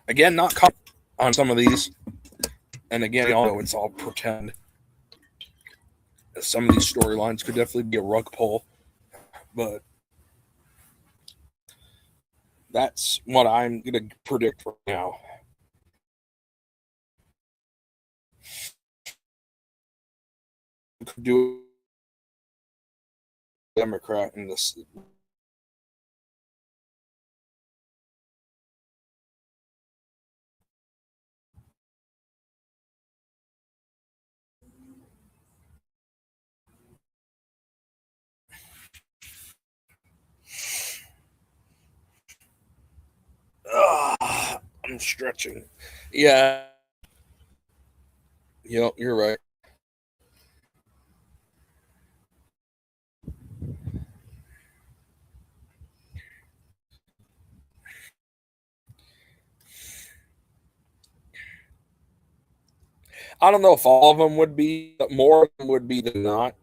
Again, not on some of these. And again, y'all know it's all pretend. Some of these storylines could definitely be a rug pull. But that's what I'm going to predict right now. Could do a Democrat in this. I'm stretching. Yeah. You're right. I don't know if all of them would be, but more of them would be than not,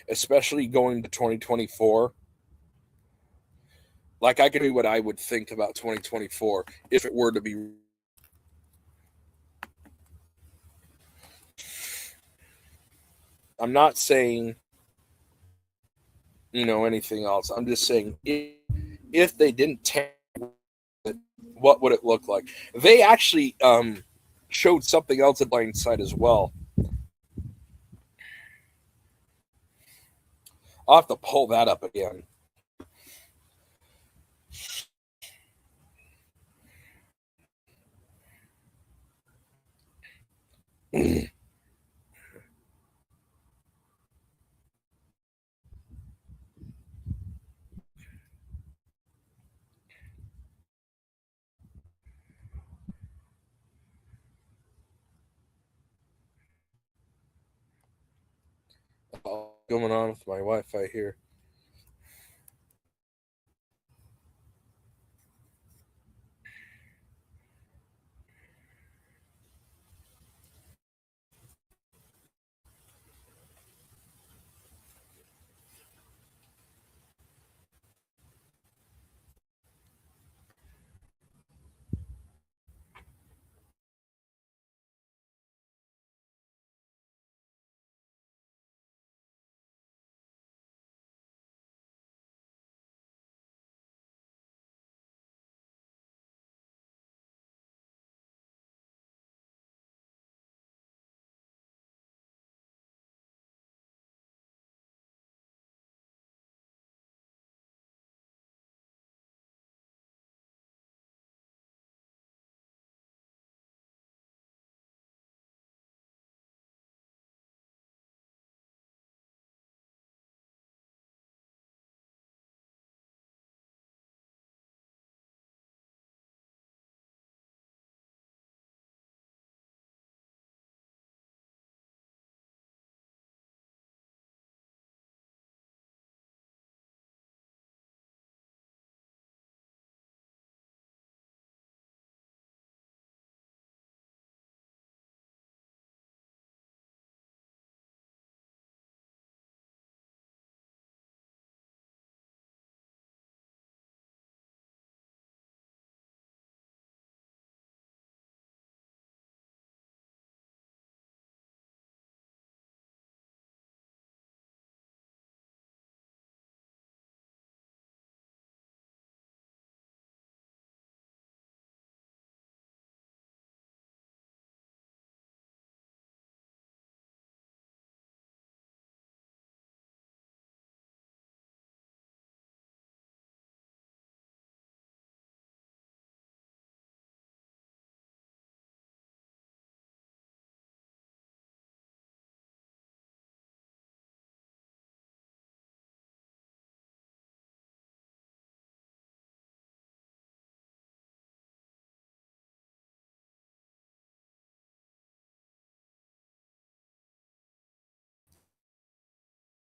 especially going to 2024. Like, I could do what I would think about 2024 if it were to be. I'm not saying, anything else. I'm just saying if they didn't take it, what would it look like? They actually showed something else at blind side as well. I'll have to pull that up again. Going on with my Wi-Fi here.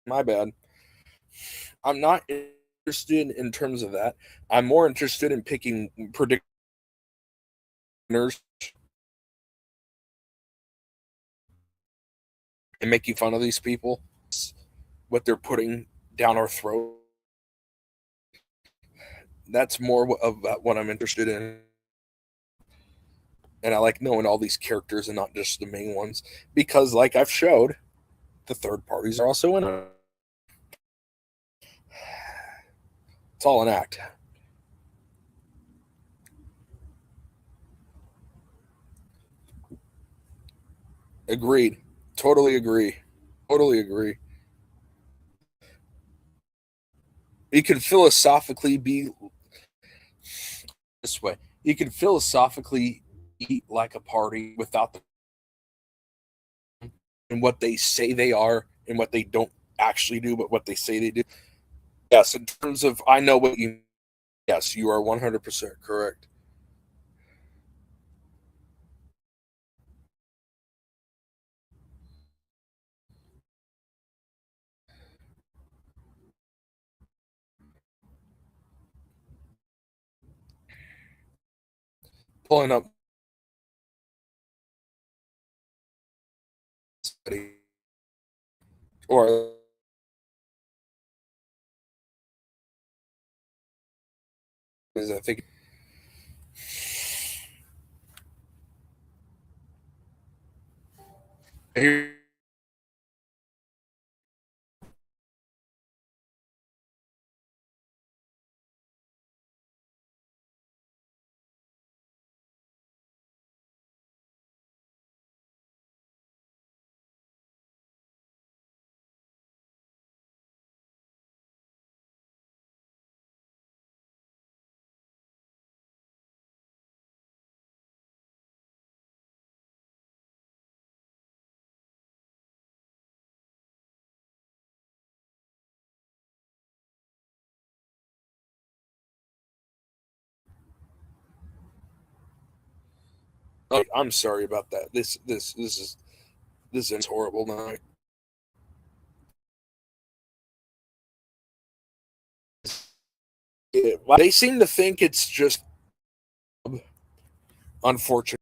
My bad. I'm not interested in terms of that. I'm more interested in picking predictors and making fun of these people, what they're putting down our throat. That's more of what I'm interested in. And I like knowing all these characters and not just the main ones. Because, like I've showed, the third parties are also in it. It's all an act. Agreed. Totally agree. Totally agree. You can philosophically be this way. You can philosophically eat like a party without the and what they say they are and what they don't actually do, but what they say they do. Yes, in terms of I know what you. Yes, you are 100% correct. Pulling up or I think here. Oh, I'm sorry about that. This is horrible night. They seem to think it's just unfortunate.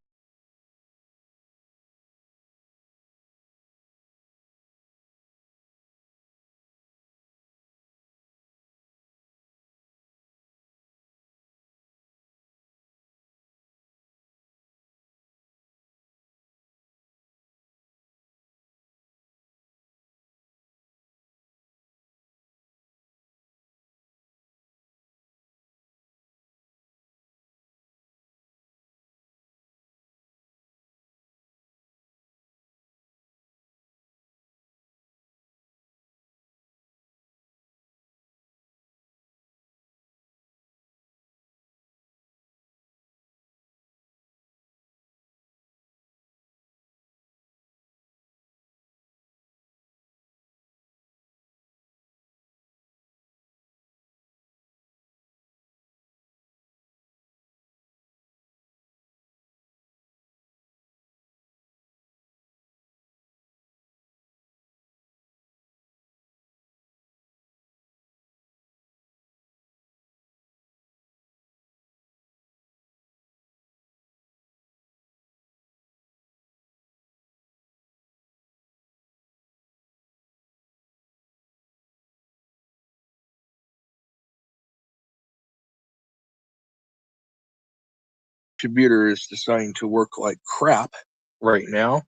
Computer is deciding to work like crap right now.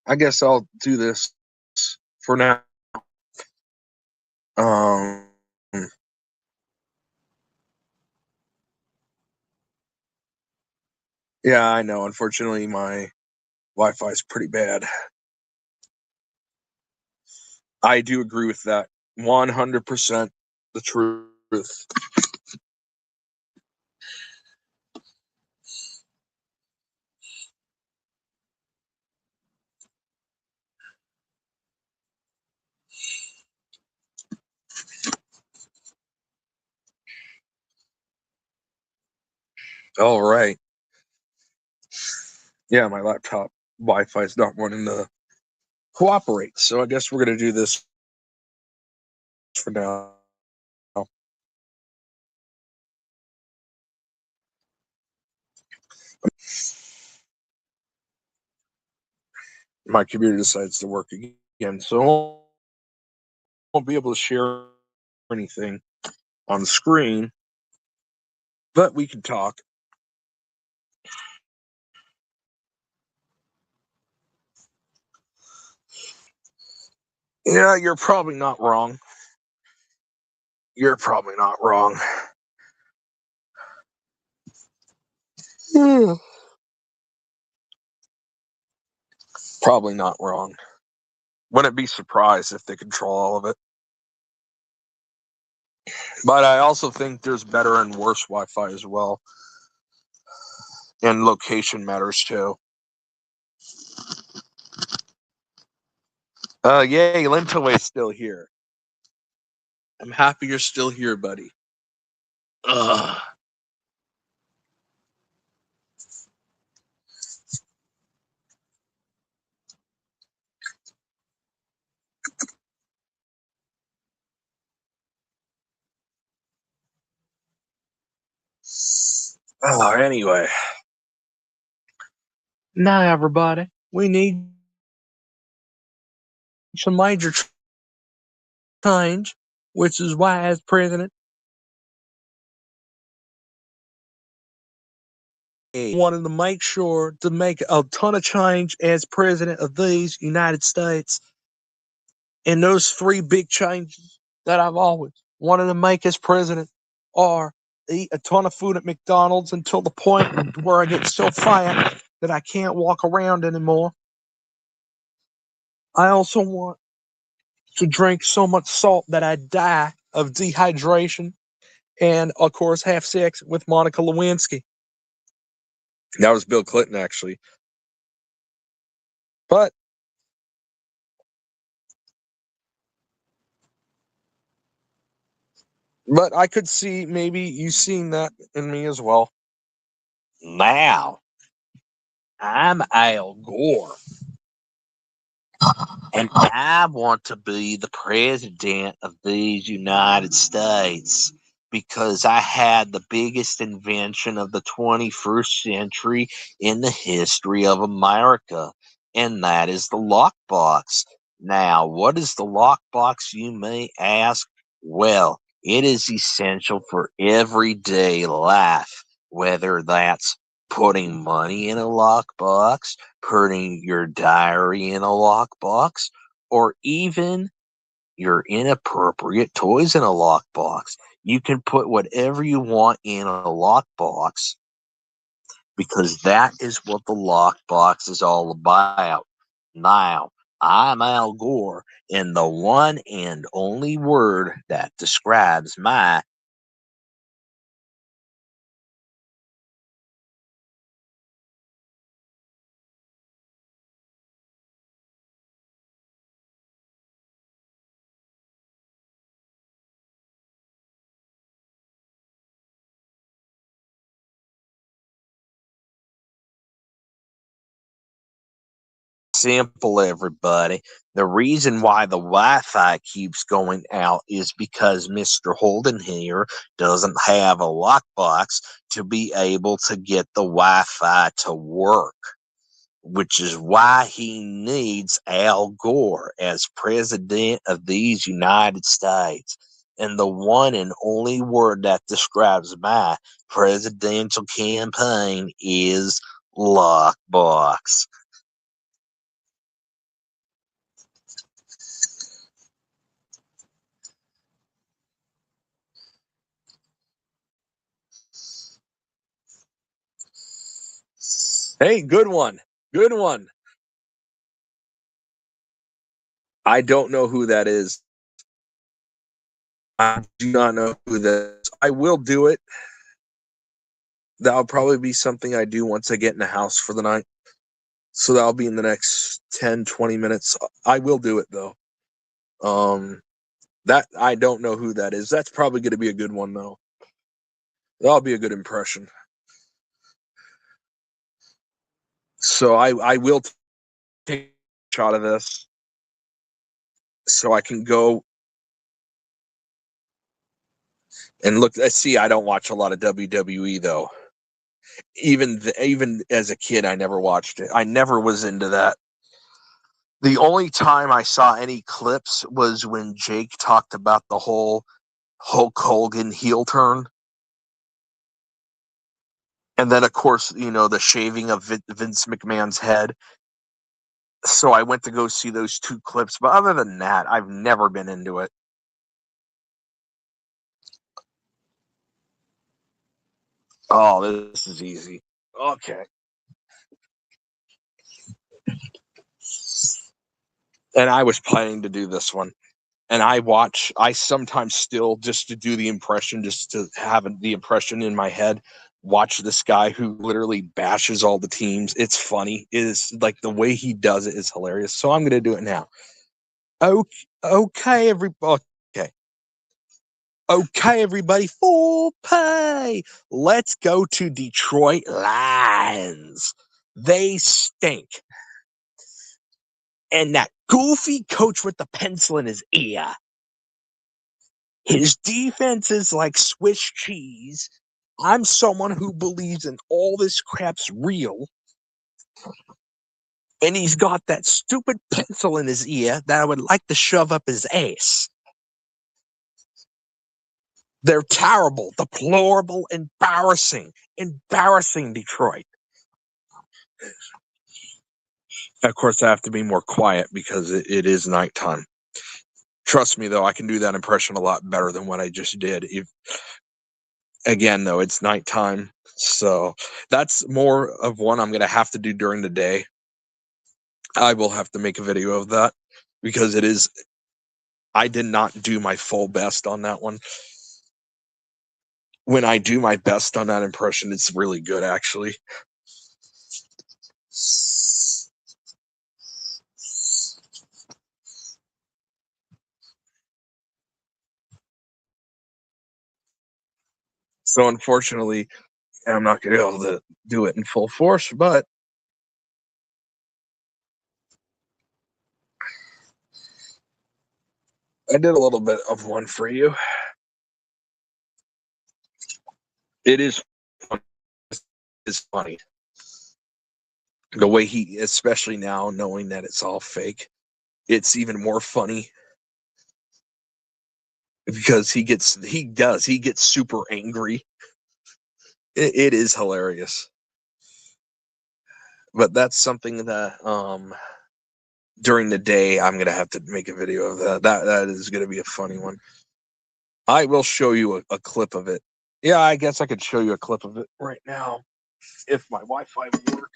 I guess I'll do this for now. Um, yeah, I know. Unfortunately, my Wi-Fi is pretty bad. I do agree with that. 100% the truth. All right. Yeah, my laptop Wi-Fi is not wanting to cooperate, so I guess we're gonna do this for now. My computer decides to work again, so I won't be able to share anything on the screen, but we can talk. Yeah, you're probably not wrong. You're probably not wrong. Probably not wrong. Wouldn't be surprised if they control all of it. But I also think there's better and worse Wi-Fi as well. And location matters too. Yay, Lentaway's still here. I'm happy you're still here, buddy. Ugh. Oh, anyway. Now, everybody, we need some major change, which is why, as president, I wanted to make sure to make a ton of change as president of these United States. And those three big changes that I've always wanted to make as president are eat a ton of food at McDonald's until the point where I get so fat that I can't walk around anymore. I also want to drink so much salt that I die of dehydration. And, of course, have sex with Monica Lewinsky. That was Bill Clinton, actually. But I could see maybe you seeing that in me as well. Now, I'm Al Gore. And I want to be the president of these United States because I had the biggest invention of the 21st century in the history of America, and that is the lockbox. Now, what is the lockbox, you may ask? Well, it is essential for everyday life, whether that's putting money in a lockbox, putting your diary in a lockbox, or even your inappropriate toys in a lockbox. You can put whatever you want in a lockbox because that is what the lockbox is all about. Now, I'm Al Gore, and the one and only word that describes my simple, everybody. The reason why the Wi-Fi keeps going out is because Mr. Holden here doesn't have a lockbox to be able to get the Wi-Fi to work, which is why he needs Al Gore as president of these United States. And the one and only word that describes my presidential campaign is lockbox. Hey, good one. Good one. I don't know who that is. I do not know who that is. I will do it. That'll probably be something I do once I get in the house for the night. So that'll be in the next 10, 20 minutes. I will do it, though. That I don't know who that is. That's probably going to be a good one, though. That'll be a good impression. So I will take a shot of this so I can go And look, see, I don't watch a lot of WWE though. Even as a kid, I never watched it. I never was into that. The only time I saw any clips was when Jake talked about the whole Hulk Hogan heel turn. And then, of course, the shaving of Vince McMahon's head. So I went to go see those two clips. But other than that, I've never been into it. Oh, this is easy. Okay. And I was planning to do this one. And I sometimes still, just to do the impression, just to have the impression in my head, watch this guy who literally bashes all the teams. It's funny. It is like the way he does it is hilarious. So I'm going to do it now. Okay, everybody. Okay, everybody. Full pay. Let's go to Detroit Lions. They stink. And that goofy coach with the pencil in his ear. His defense is like Swiss cheese. I'm someone who believes in all this crap's real. And he's got that stupid pencil in his ear that I would like to shove up his ass. They're terrible, deplorable, embarrassing. Embarrassing, Detroit. Of course, I have to be more quiet because it is nighttime. Trust me, though, I can do that impression a lot better than what I just did. Again, though, it's nighttime. So that's more of one I'm going to have to do during the day. I will have to make a video of that because I did not do my full best on that one. When I do my best on that impression, it's really good, actually. So unfortunately, I'm not going to be able to do it in full force, but I did a little bit of one for you. It is funny. It's funny. The way he, especially now knowing that it's all fake, it's even more funny because he gets super angry. It is hilarious. But that's something that during the day I'm gonna have to make a video of that. That is gonna be a funny one. I will show you a clip of it. Yeah, I guess I could show you a clip of it right now if my Wi-Fi would work.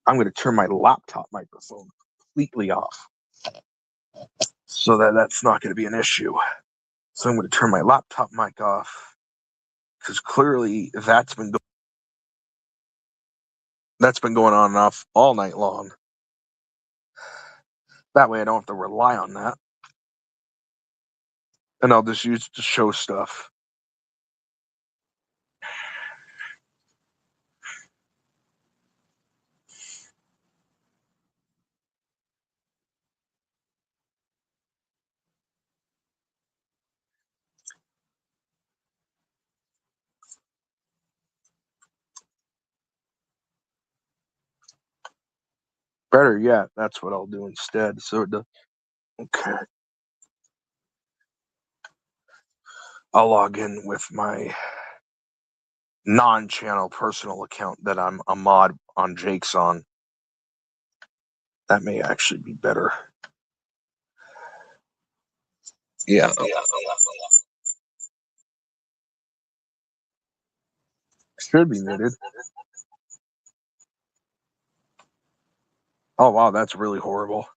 I'm gonna turn my laptop microphone completely off so that's not gonna be an issue. So I'm gonna turn my laptop mic off because clearly that's been going on and off all night long. That way I don't have to rely on that. And I'll just use it to show stuff. Better yet, that's what I'll do instead. So it does. Okay. I'll log in with my non-channel personal account that I'm a mod on Jake's on. That may actually be better. Yeah. Should be muted. Oh, wow, that's really horrible.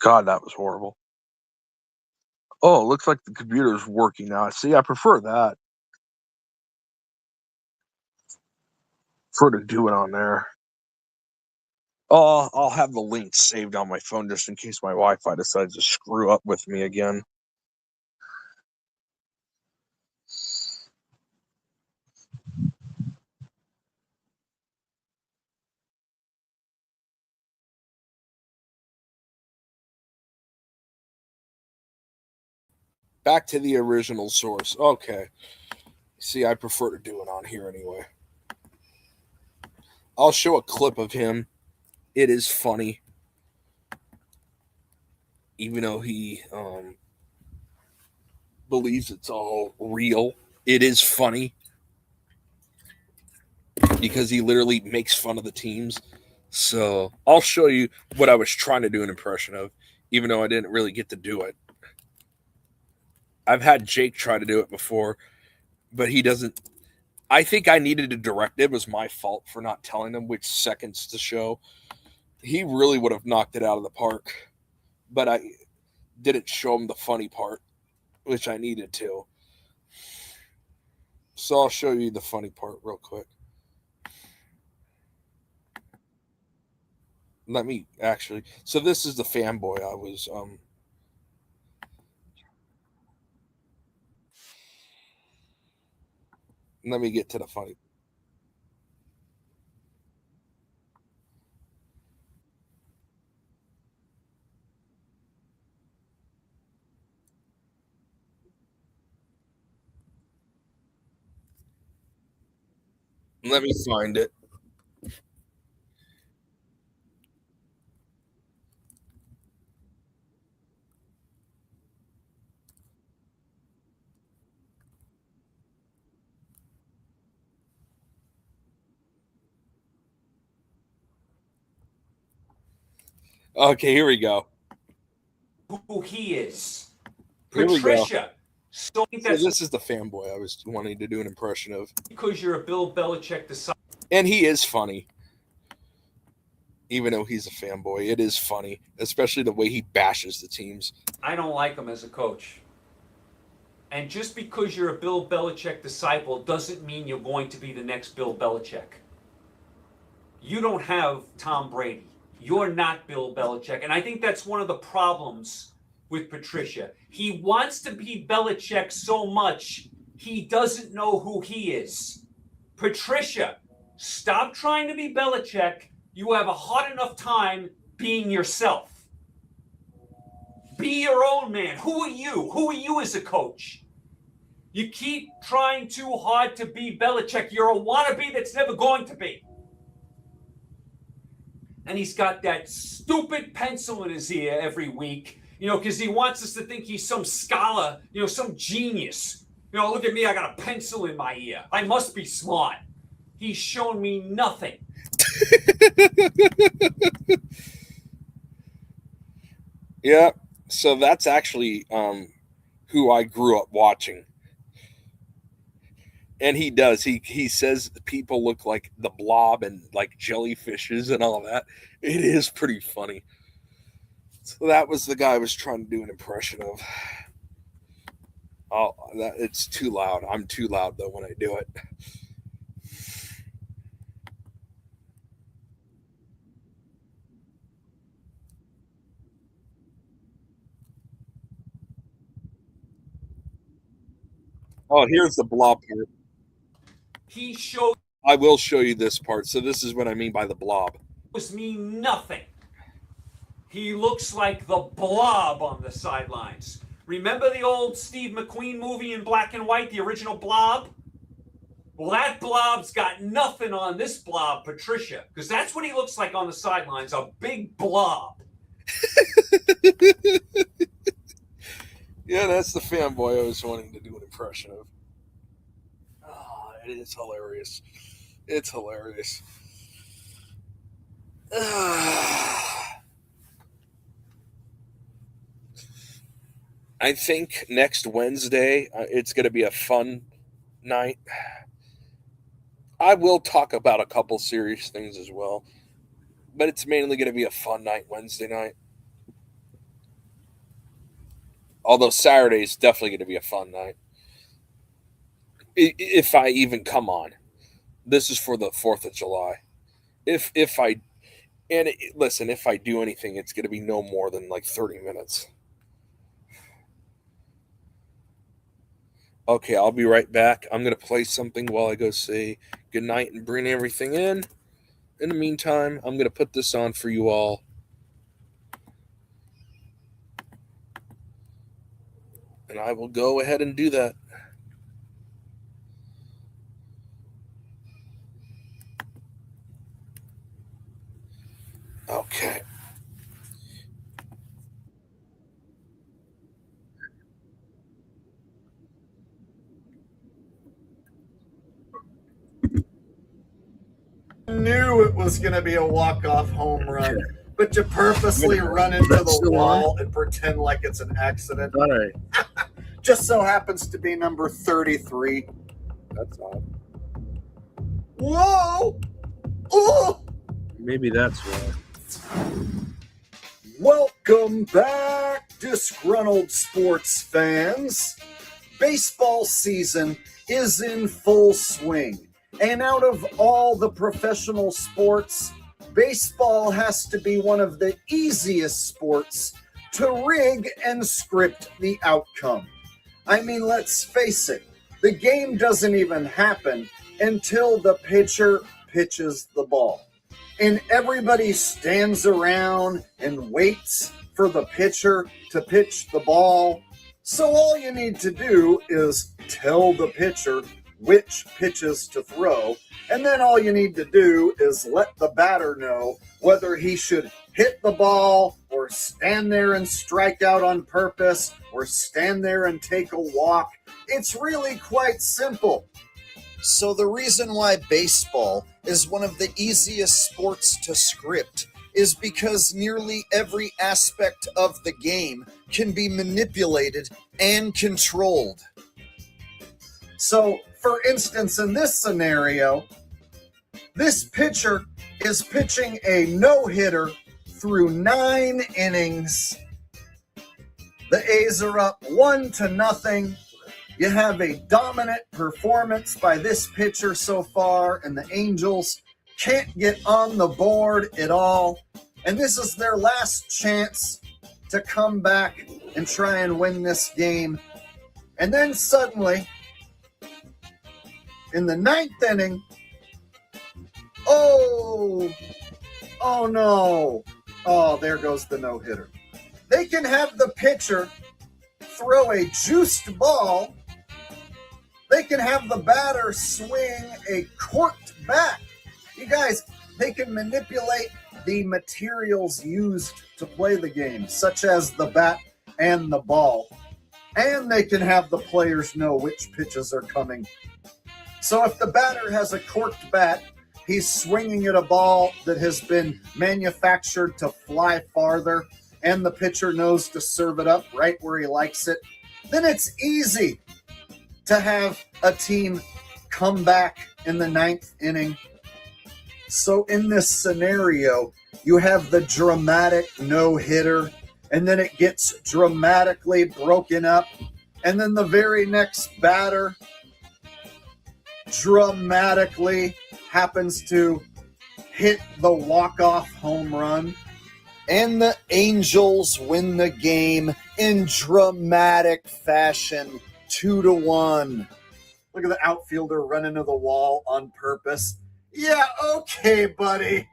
God, that was horrible. Oh, it looks like the computer's working now. See, I prefer that. Prefer to do it on there. Oh, I'll have the link saved on my phone just in case my Wi-Fi decides to screw up with me again. Back to the original source. Okay. See, I prefer to do it on here anyway. I'll show a clip of him. It is funny. Even though he believes it's all real, it is funny. Because he literally makes fun of the teams. So I'll show you what I was trying to do an impression of, even though I didn't really get to do it. I've had Jake try to do it before, but he doesn't. I think I needed to direct. It was my fault for not telling him which seconds to show. He really would have knocked it out of the park, but I didn't show him the funny part, which I needed to. So I'll show you the funny part real quick. Let me actually. So this is the fanboy I was. Let me get to the funny. Let me find it. Okay, here we go. Who he is. Here we go. Patricia. So So this is the fanboy I was wanting to do an impression of. because you're a Bill Belichick disciple. And he is funny. Even though he's a fanboy, it is funny, especially the way he bashes the teams. I don't like him as a coach. And just because you're a Bill Belichick disciple doesn't mean you're going to be the next Bill Belichick. You don't have Tom Brady. You're not Bill Belichick. And I think that's one of the problems with Patricia. He wants to be Belichick so much, he doesn't know who he is. Patricia, stop trying to be Belichick. You have a hard enough time being yourself. Be your own man. Who are you? Who are you as a coach? You keep trying too hard to be Belichick. You're a wannabe that's never going to be. And he's got that stupid pencil in his ear every week, because he wants us to think he's some scholar, some genius. Look at me, I got a pencil in my ear. I must be smart. He's shown me nothing. Yeah, so that's actually who I grew up watching. And he does. He says people look like the Blob and like jellyfishes and all that. It is pretty funny. So that was the guy I was trying to do an impression of. Oh, it's too loud. I'm too loud though when I do it. Oh, here's the Blob part. He shows I will show you this part. So this is what I mean by the Blob. me nothing. He looks like the Blob on the sidelines. Remember the old Steve McQueen movie in black and white, the original Blob? Well, that Blob's got nothing on this Blob, Patricia, because that's what he looks like on the sidelines, a big blob. Yeah, that's the fanboy I was wanting to do an impression of. Oh, it is hilarious. It's hilarious. I think next Wednesday it's going to be a fun night. I will talk about a couple serious things as well, but it's mainly going to be a fun night Wednesday night. Although Saturday is definitely going to be a fun night. If I even come on. This is for the 4th of July. If I listen, if I do anything, it's going to be no more than like 30 minutes. Okay, I'll be right back. I'm going to play something while I go say goodnight and bring everything in. In the meantime, I'm going to put this on for you all. And I will go ahead and do that. Okay. Knew it was going to be a walk-off home run, but you purposely run into the wall and pretend like it's an accident. All right. Just so happens to be number 33. That's odd. Whoa! Oh! Maybe that's why. Welcome back, disgruntled sports fans. Baseball season is in full swing. And out of all the professional sports, baseball has to be one of the easiest sports to rig and script the outcome. I mean, let's face it, the game doesn't even happen until the pitcher pitches the ball. And everybody stands around and waits for the pitcher to pitch the ball. So all you need to do is tell the pitcher which pitches to throw, and then all you need to do is let the batter know whether he should hit the ball or stand there and strike out on purpose or stand there and take a walk. It's really quite simple. So the reason why baseball is one of the easiest sports to script is because nearly every aspect of the game can be manipulated and controlled. So, for instance, in this scenario, this pitcher is pitching a no-hitter through 9 innings. The A's are up 1-0. You have a dominant performance by this pitcher so far, and the Angels can't get on the board at all. And this is their last chance to come back and try and win this game. And then suddenly, in the 9th inning, oh no. Oh, there goes the no-hitter. They can have the pitcher throw a juiced ball. They can have the batter swing a corked bat. You guys, they can manipulate the materials used to play the game, such as the bat and the ball. And they can have the players know which pitches are coming. So if the batter has a corked bat, he's swinging at a ball that has been manufactured to fly farther, and the pitcher knows to serve it up right where he likes it, then it's easy to have a team come back in the 9th inning. So in this scenario, you have the dramatic no-hitter, and then it gets dramatically broken up, and then the very next batter dramatically happens to hit the walk-off home run, and the Angels win the game in dramatic fashion, 2-1. Look at the outfielder run into the wall on purpose. Yeah, okay, buddy.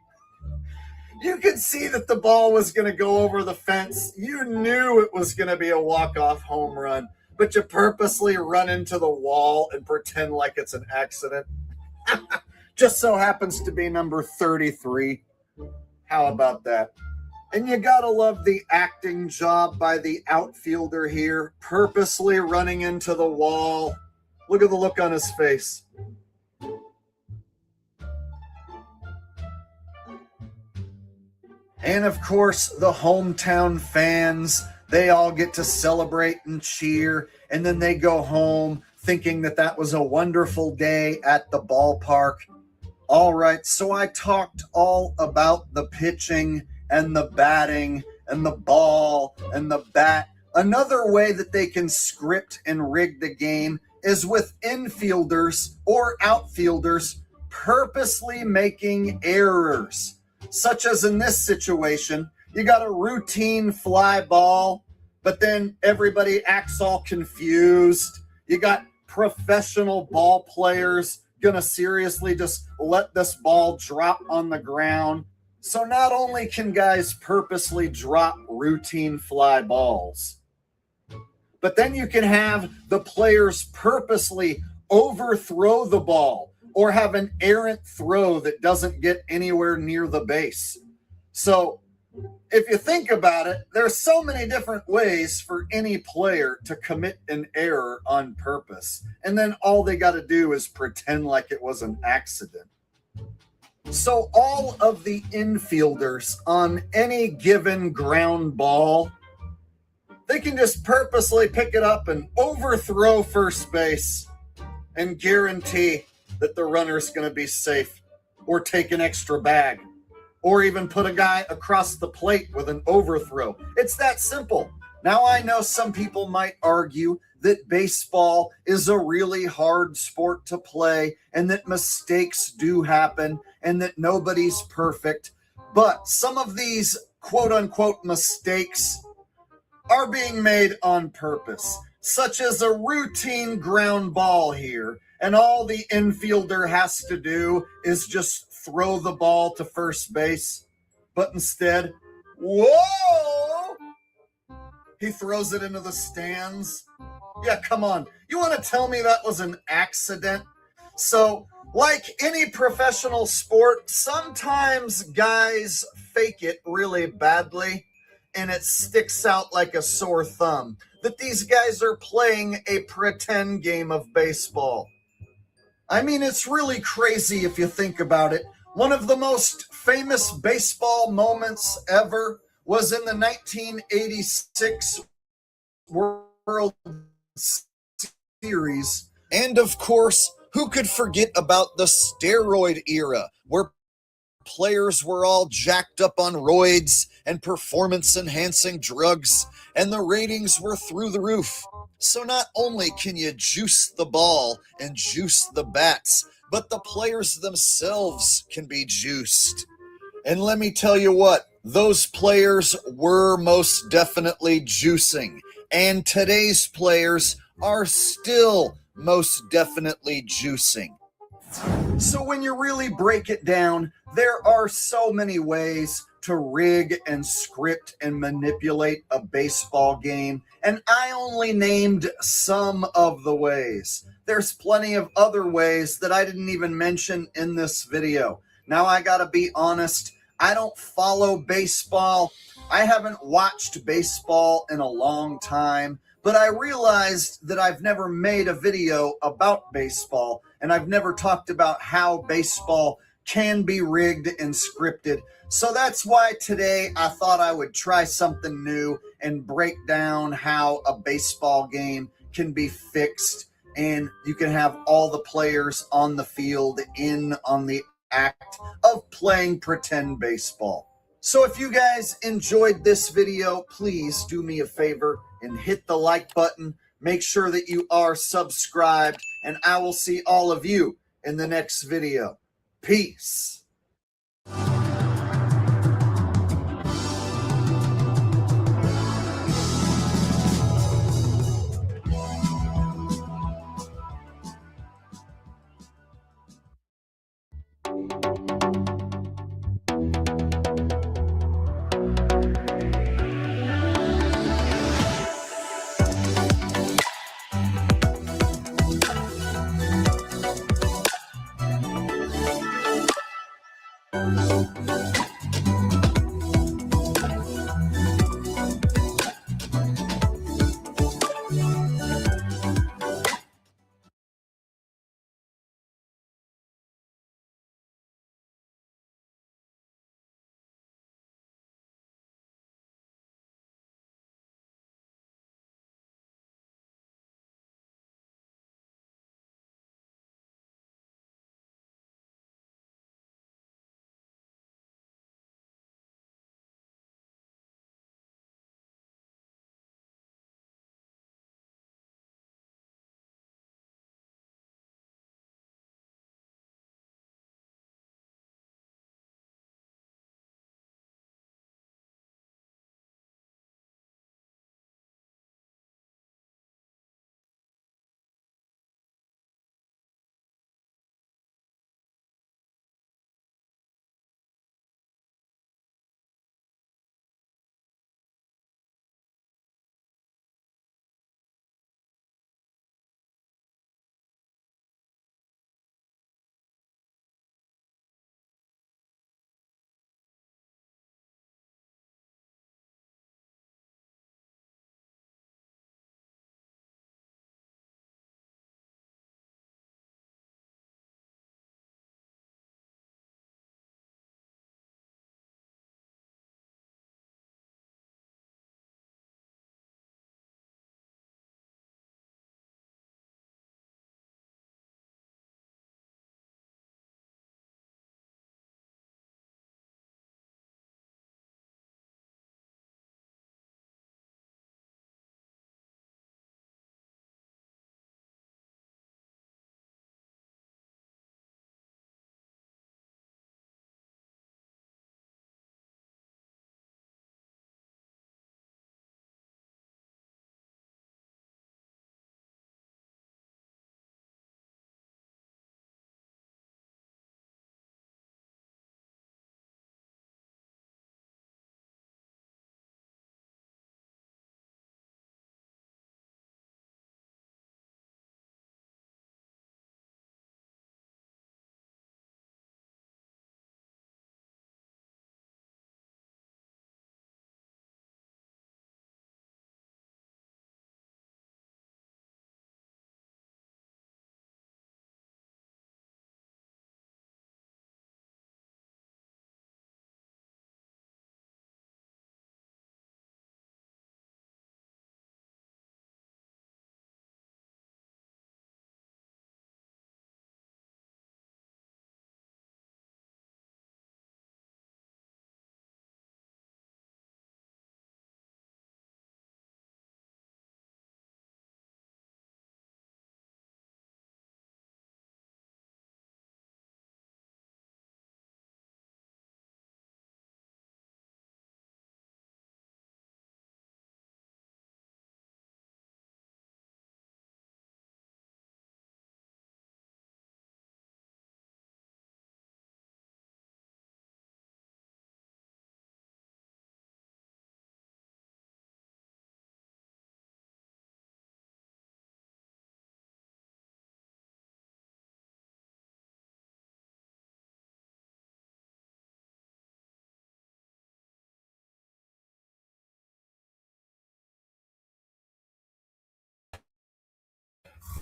You could see that the ball was going to go over the fence. You knew it was going to be a walk-off home run, but you purposely run into the wall and pretend like it's an accident. Just so happens to be number 33. How about that? And you gotta love the acting job by the outfielder here, purposely running into the wall. Look at the look on his face. And of course, the hometown fans, they all get to celebrate and cheer, and then they go home thinking that that was a wonderful day at the ballpark. All right, so I talked all about the pitching and the batting and the ball and the bat. Another way that they can script and rig the game is with infielders or outfielders purposely making errors. Such as in this situation, you got a routine fly ball, but then everybody acts all confused. You got professional ball players gonna seriously just let this ball drop on the ground. So not only can guys purposely drop routine fly balls, But then you can have the players purposely overthrow the ball or have an errant throw that doesn't get anywhere near the base. So if you think about it, there's so many different ways for any player to commit an error on purpose. And then all they got to do is pretend like it was an accident. So all of the infielders on any given ground ball, they can just purposely pick it up and overthrow first base and guarantee that the runner's going to be safe, or take an extra bag, or even put a guy across the plate with an overthrow. It's that simple. Now, I know some people might argue that baseball is a really hard sport to play and that mistakes do happen and that nobody's perfect. But some of these quote unquote mistakes are being made on purpose, such as a routine ground ball here. And all the infielder has to do is just throw the ball to first base. But instead, whoa, he throws it into the stands. Yeah, come on. You want to tell me that was an accident? So, like any professional sport, sometimes guys fake it really badly and it sticks out like a sore thumb that these guys are playing a pretend game of baseball. I mean, it's really crazy if you think about it. One of the most famous baseball moments ever was in the 1986 World Series. And of course, who could forget about the steroid era, where players were all jacked up on roids and performance-enhancing drugs, and the ratings were through the roof. So not only can you juice the ball and juice the bats, but the players themselves can be juiced. And let me tell you what, those players were most definitely juicing. And today's players are still most definitely juicing. So when you really break it down, there are so many ways to rig and script and manipulate a baseball game, and I only named some of the ways. There's plenty of other ways that I didn't even mention in this video. Now, I gotta be honest, I don't follow baseball. I haven't watched baseball in a long time, but I realized that I've never made a video about baseball, and I've never talked about how baseball can be rigged and scripted. So that's why today I thought I would try something new and break down how a baseball game can be fixed, and you can have all the players on the field in on the act of playing pretend baseball. So if you guys enjoyed this video, please do me a favor and hit the like button. Make sure that you are subscribed, and I will see all of you in the next video. Peace.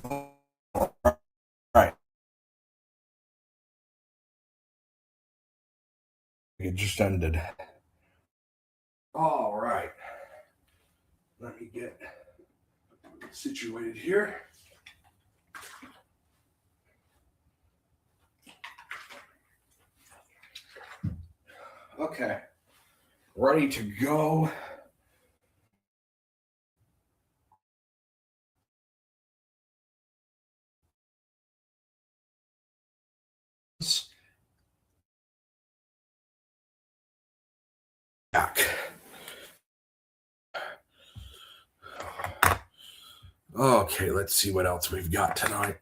All right. It just ended. All right. Let me get situated here. Okay. Ready to go. Back. Okay, let's see what else we've got tonight.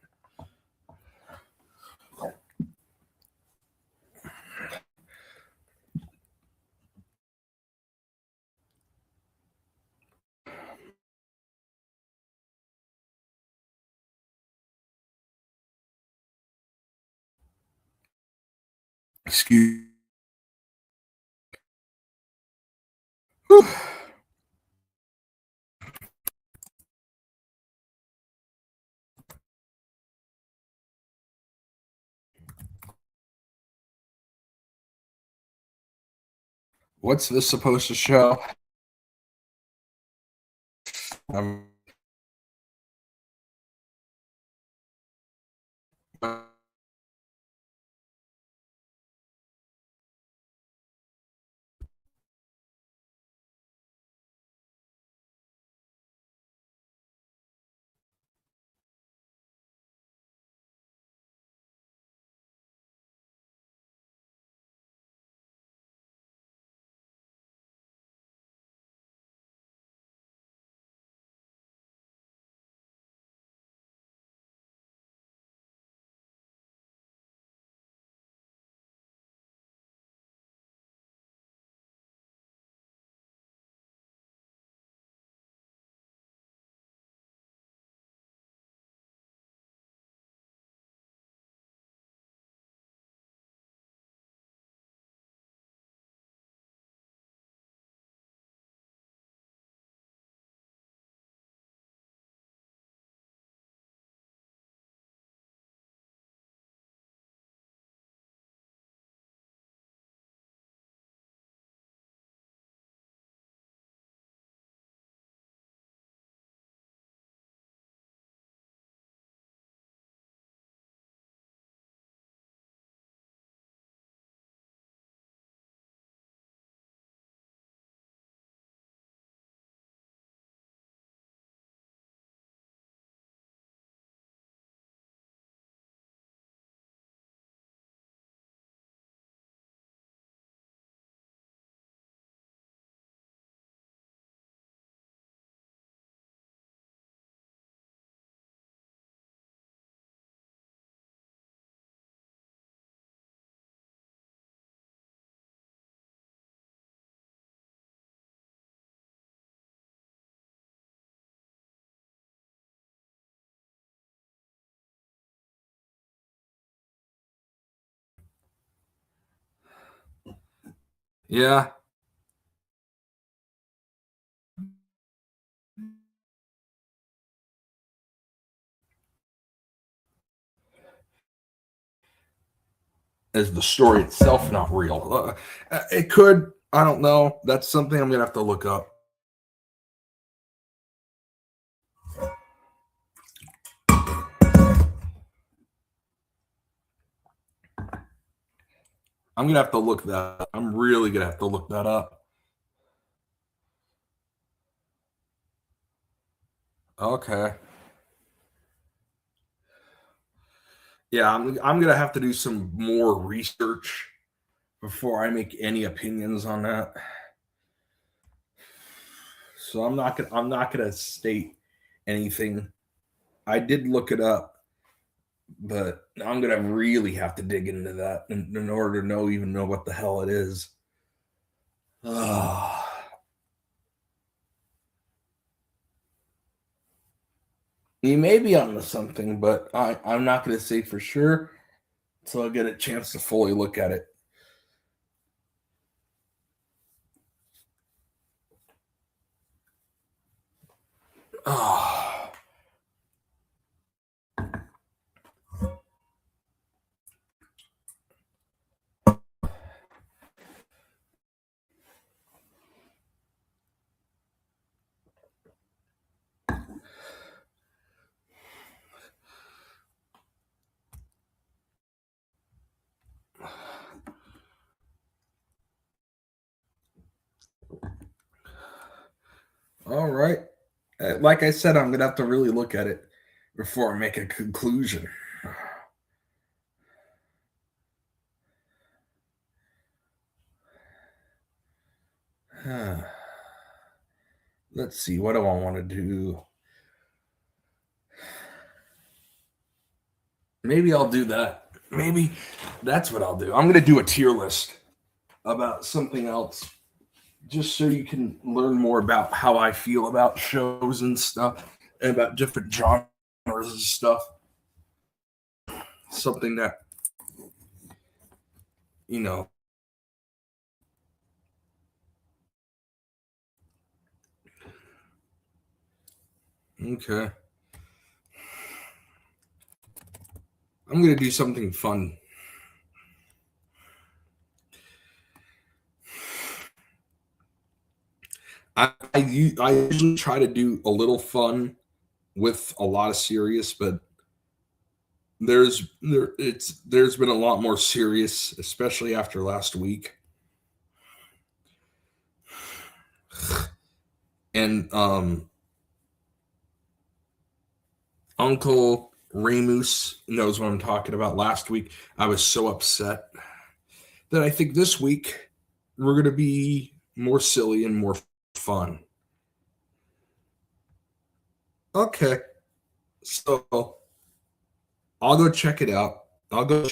Excuse. Whew. What's this supposed to show? Yeah. Is the story itself not real? It could. I don't know. That's something I'm gonna have to look up. I'm gonna have to look that up. I'm really gonna have to look that up. Okay. Yeah, I'm gonna have to do some more research before I make any opinions on that. So I'm not gonna state anything. I did look it up, but I'm gonna really have to dig into that in order to even know what the hell it is. Ah. You may be onto something, but I'm not going to say for sure until I get a chance to fully look at it. Oh. All right. Like I said, I'm gonna have to really look at it before I make a conclusion. Let's see. What do I want to do? Maybe I'll do that. Maybe that's what I'll do. I'm going to do a tier list about something else, just so you can learn more about how I feel about shows and stuff, and about different genres and stuff. Something that, you know, okay. I'm going to do something fun. I usually try to do a little fun with a lot of serious, but there's been a lot more serious, especially after last week. And Uncle Remus knows what I'm talking about. Last week, I was so upset that I think this week we're going to be more silly and more fun. Okay. So I'll go check it out. I'll go.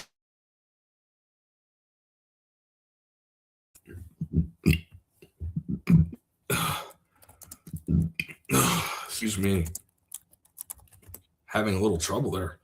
Excuse me. Having a little trouble there.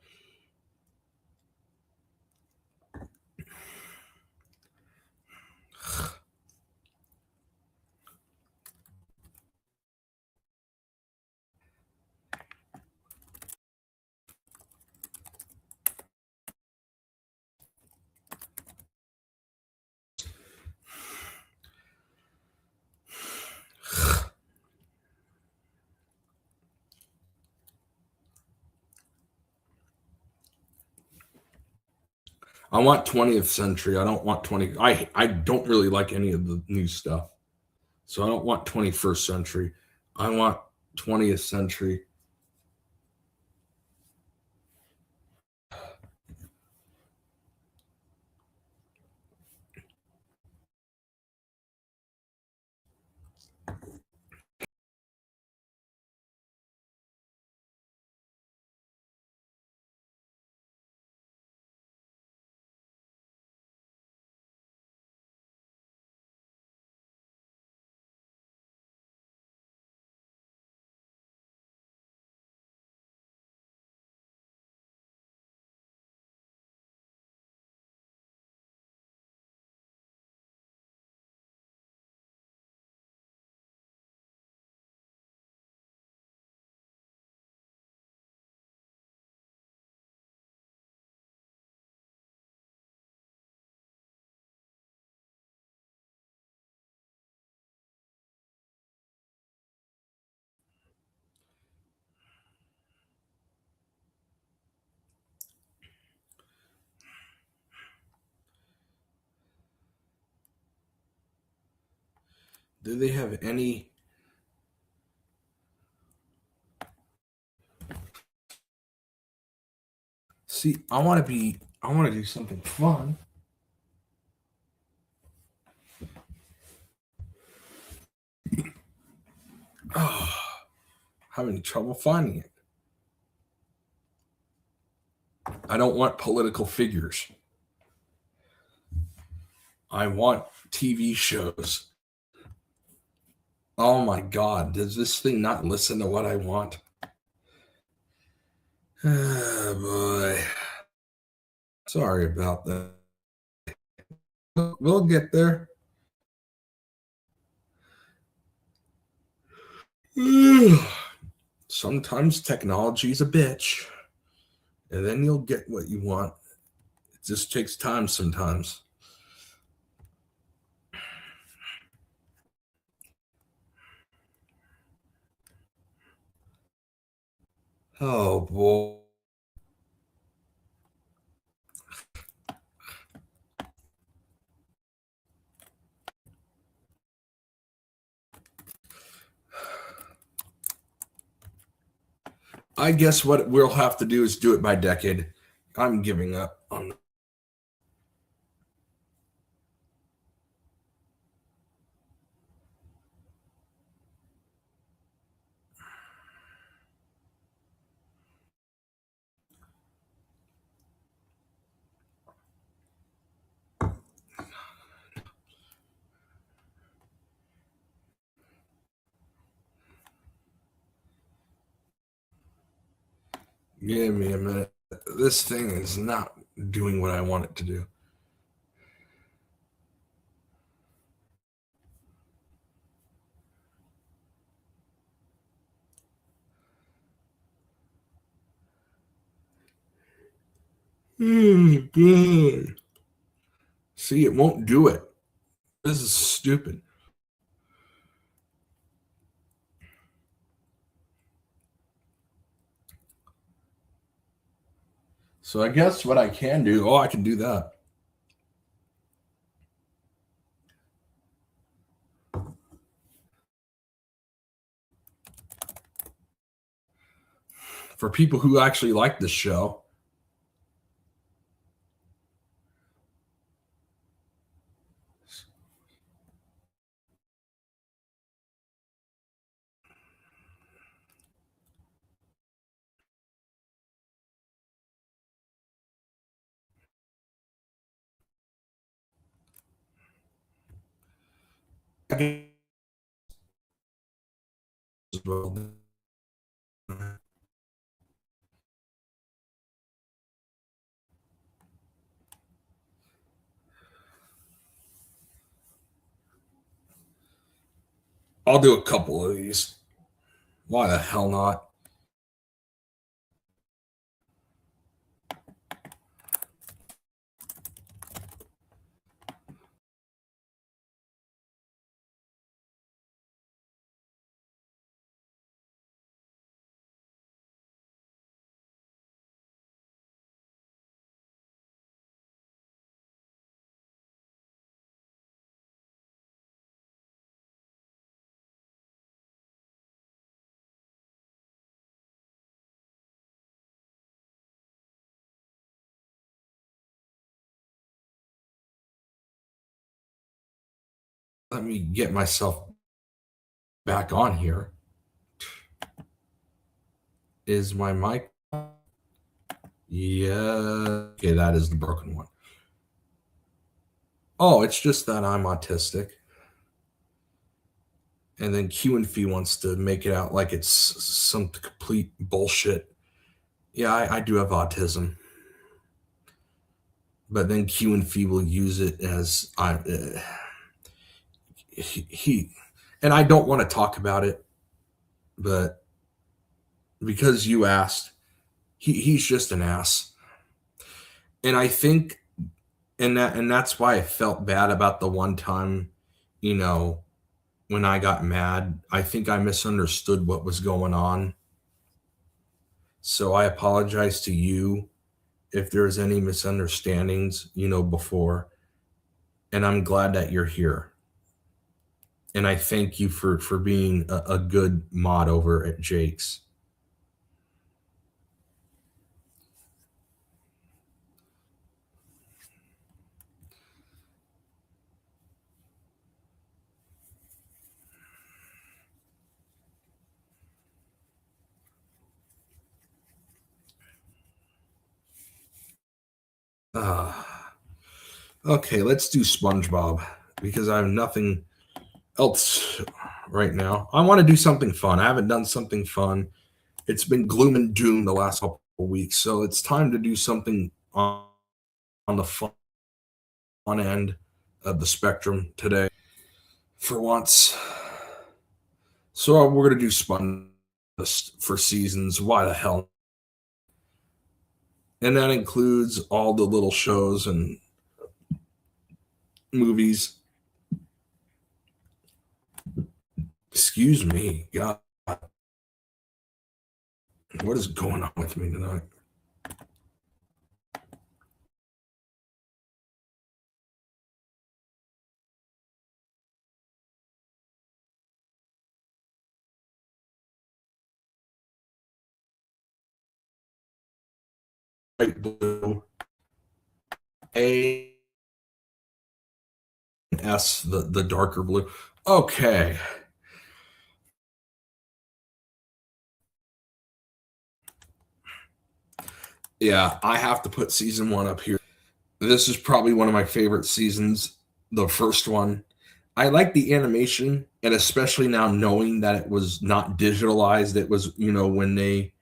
I want 20th century. I don't want 20. I don't really like any of the new stuff. So I don't want 21st century. I want 20th century. Do they have any? See, I want to do something fun. Oh, having trouble finding it. I don't want political figures. I want TV shows. Oh my God, does this thing not listen to what I want? Oh boy. Sorry about that. We'll get there. Sometimes technology's a bitch, and then you'll get what you want. It just takes time sometimes. Oh boy. I guess what we'll have to do is do it by decade. I'm giving up on. Give me a minute. This thing is not doing what I want it to do. God. See, it won't do it. This is stupid. So I guess what I can do, I can do that. For people who actually like this show, I'll do a couple of these. Why the hell not? Let me get myself back on here. Is my mic? Yeah. Okay, that is the broken one. Oh, it's just that I'm autistic. And then Q and Fee wants to make it out like it's some complete bullshit. Yeah, I do have autism. But then Q and Fee will use it as he and I don't want to talk about it, but because you asked, he's just an ass. And I think and that's why I felt bad about the one time, when I got mad. I think I misunderstood what was going on. So I apologize to you if there's any misunderstandings, before. And I'm glad that you're here. And I thank you for being a good mod over at Jake's. Okay, let's do SpongeBob because I have nothing else right now. I want to do something fun. I haven't done something fun. It's been gloom and doom the last couple of weeks, so it's time to do something on the fun end of the spectrum today for once. So we're going to do Sponge for seasons. Why the hell? And that includes all the little shows and movies. Excuse me, God. What is going on with me tonight? light blue, A, and S, the darker blue. Okay. Yeah, I have to put season 1 up here. This is probably one of my favorite seasons, the first one. I like the animation, and especially now knowing that it was not digitalized. It was, when they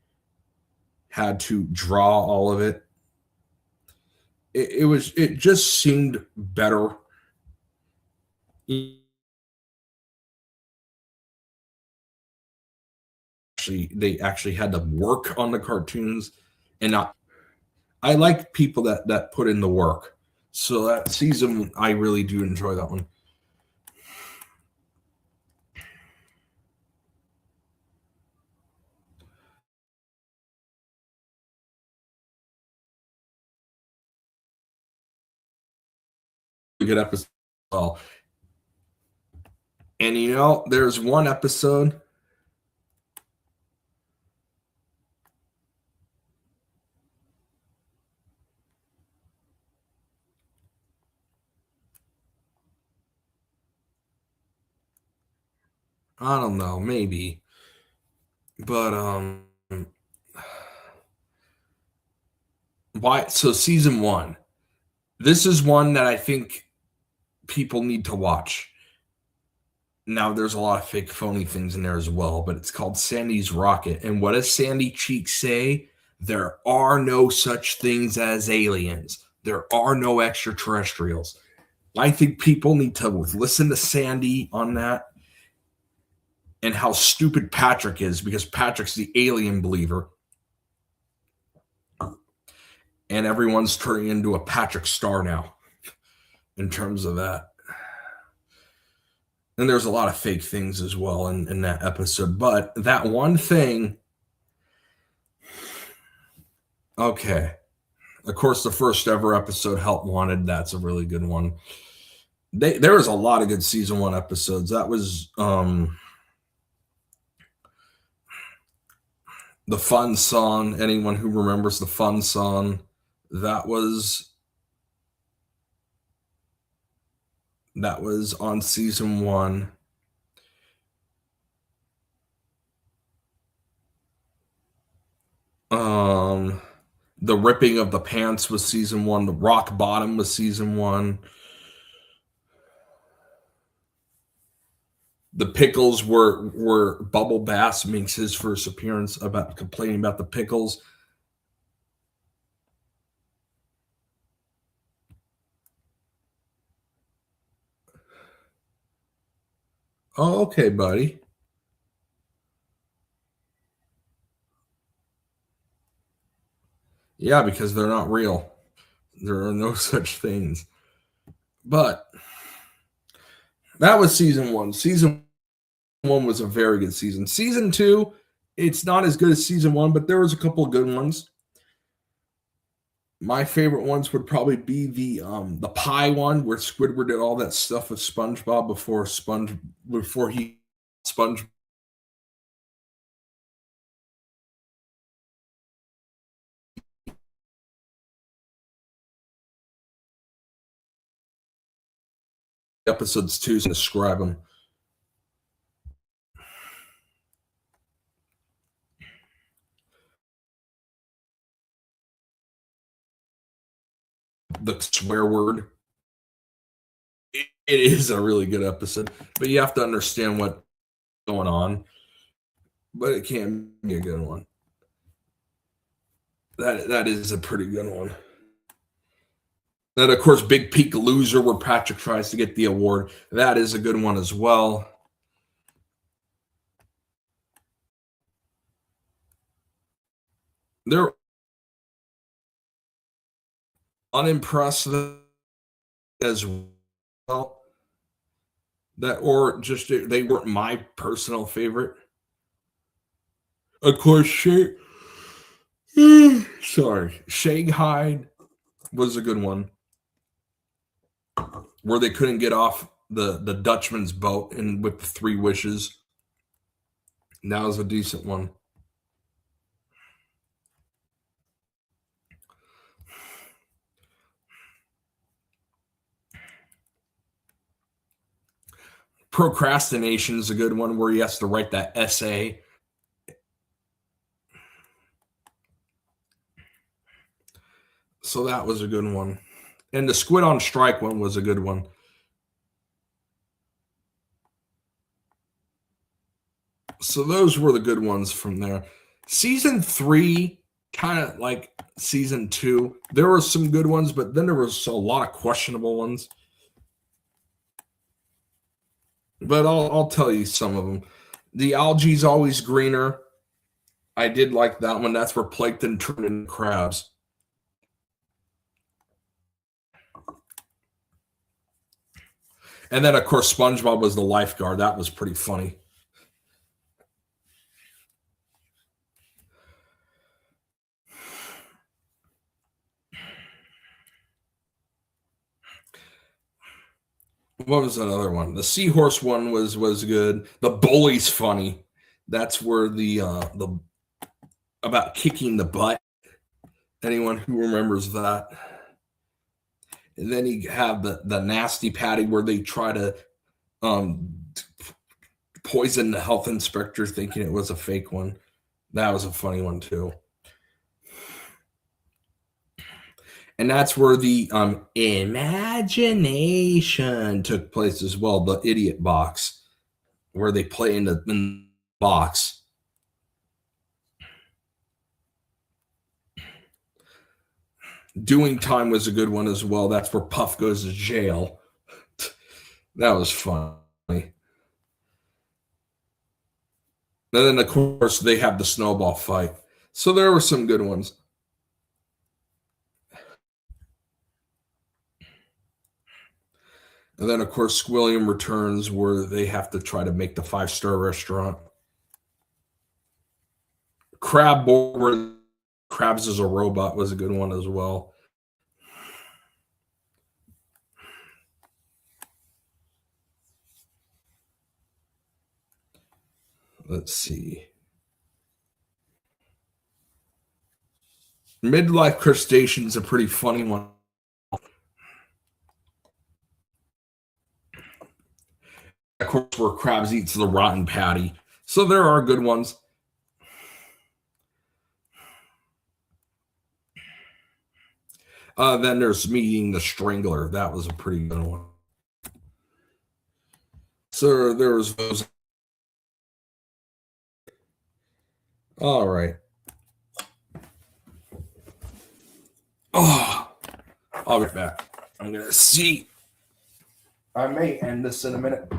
had to draw all of it. It just seemed better. They actually had to work on the cartoons and not. I like people that put in the work. So that season, I really do enjoy that one. Good episode. And there's one episode. I don't know, maybe. But why? So season 1. This is one that I think people need to watch. Now, there's a lot of fake, phony things in there as well, but it's called Sandy's Rocket. And what does Sandy Cheek say? There are no such things as aliens. There are no extraterrestrials. I think people need to listen to Sandy on that and how stupid Patrick is, because Patrick's the alien believer. And everyone's turning into a Patrick Star now in terms of that. And there's a lot of fake things as well in that episode. But that one thing, okay. Of course, the first ever episode, Help Wanted, that's a really good one. There was a lot of good season 1 episodes. That was the Fun Song. Anyone who remembers the Fun Song, that was on season 1. The Ripping of the Pants was season 1. The Rock Bottom was season 1. The Pickles were Bubble Bass makes his first appearance about complaining about the pickles. Oh, okay, buddy. Yeah, because they're not real. There are no such things. But that was season 1. Season 1 was a very good season. Season 2, it's not as good as season 1, but there was a couple of good ones. My favorite ones would probably be the pie one, where Squidward did all that stuff with SpongeBob before Sponge episodes 2 and describe them. The swear word. It is a really good episode, but you have to understand what's going on. But it can be a good one. That is a pretty good one. And of course, Big Peak Loser, where Patrick tries to get the award. That is a good one as well. They're unimpressive as well. They weren't my personal favorite. Of course, Shanghai was a good one, where they couldn't get off the Dutchman's boat and with the 3 wishes. That was a decent one. Procrastination is a good one where he has to write that essay. So that was a good one. And the Squid on Strike one was a good one. So those were the good ones from there. Season 3, kind of like season 2, there were some good ones, but then there was a lot of questionable ones. But I'll tell you some of them. The Algae's Always Greener. I did like that one. That's where plankton turned into crabs. And then, of course, SpongeBob was the lifeguard. That was pretty funny. What was another one? The Seahorse one was good. The Bully's funny. That's where the about kicking the butt. Anyone who remembers that. And then you have the Nasty Patty where they try to poison the health inspector thinking it was a fake one. That was a funny one too. And that's where the imagination took place as well. The idiot box, where they play in the box. Doing Time was a good one as well. That's where Puff goes to jail. That was funny. And then, of course, they have the snowball fight. So there were some good ones. And then, of course, Squilliam Returns, where they have to try to make the 5-star restaurant. Crab Board, where Krabs as a robot, was a good one as well. Let's see. Midlife Crustacean's a pretty funny one. Of course, where Krabs eats the rotten patty. So there are good ones. Then there's Meeting the Strangler. That was a pretty good one. So there was those. All right. Oh, I'll get back. I'm going to see. I may end this in a minute.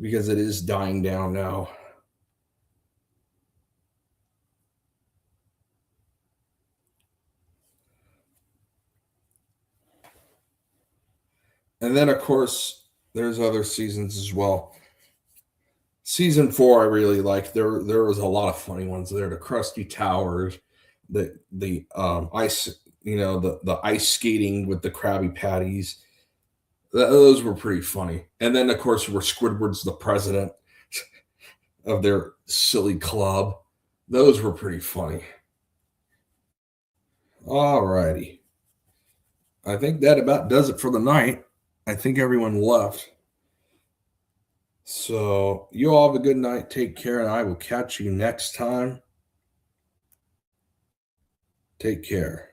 Because it is dying down now. And then, of course, there's other seasons as well. Season 4, I really liked. There was a lot of funny ones there. The Krusty Towers, the ice, the ice skating with the Krabby Patties. Those were pretty funny. And then, of course, where Squidward's the president of their silly club. Those were pretty funny. All righty. I think that about does it for the night. I think everyone left. So you all have a good night. Take care, and I will catch you next time. Take care.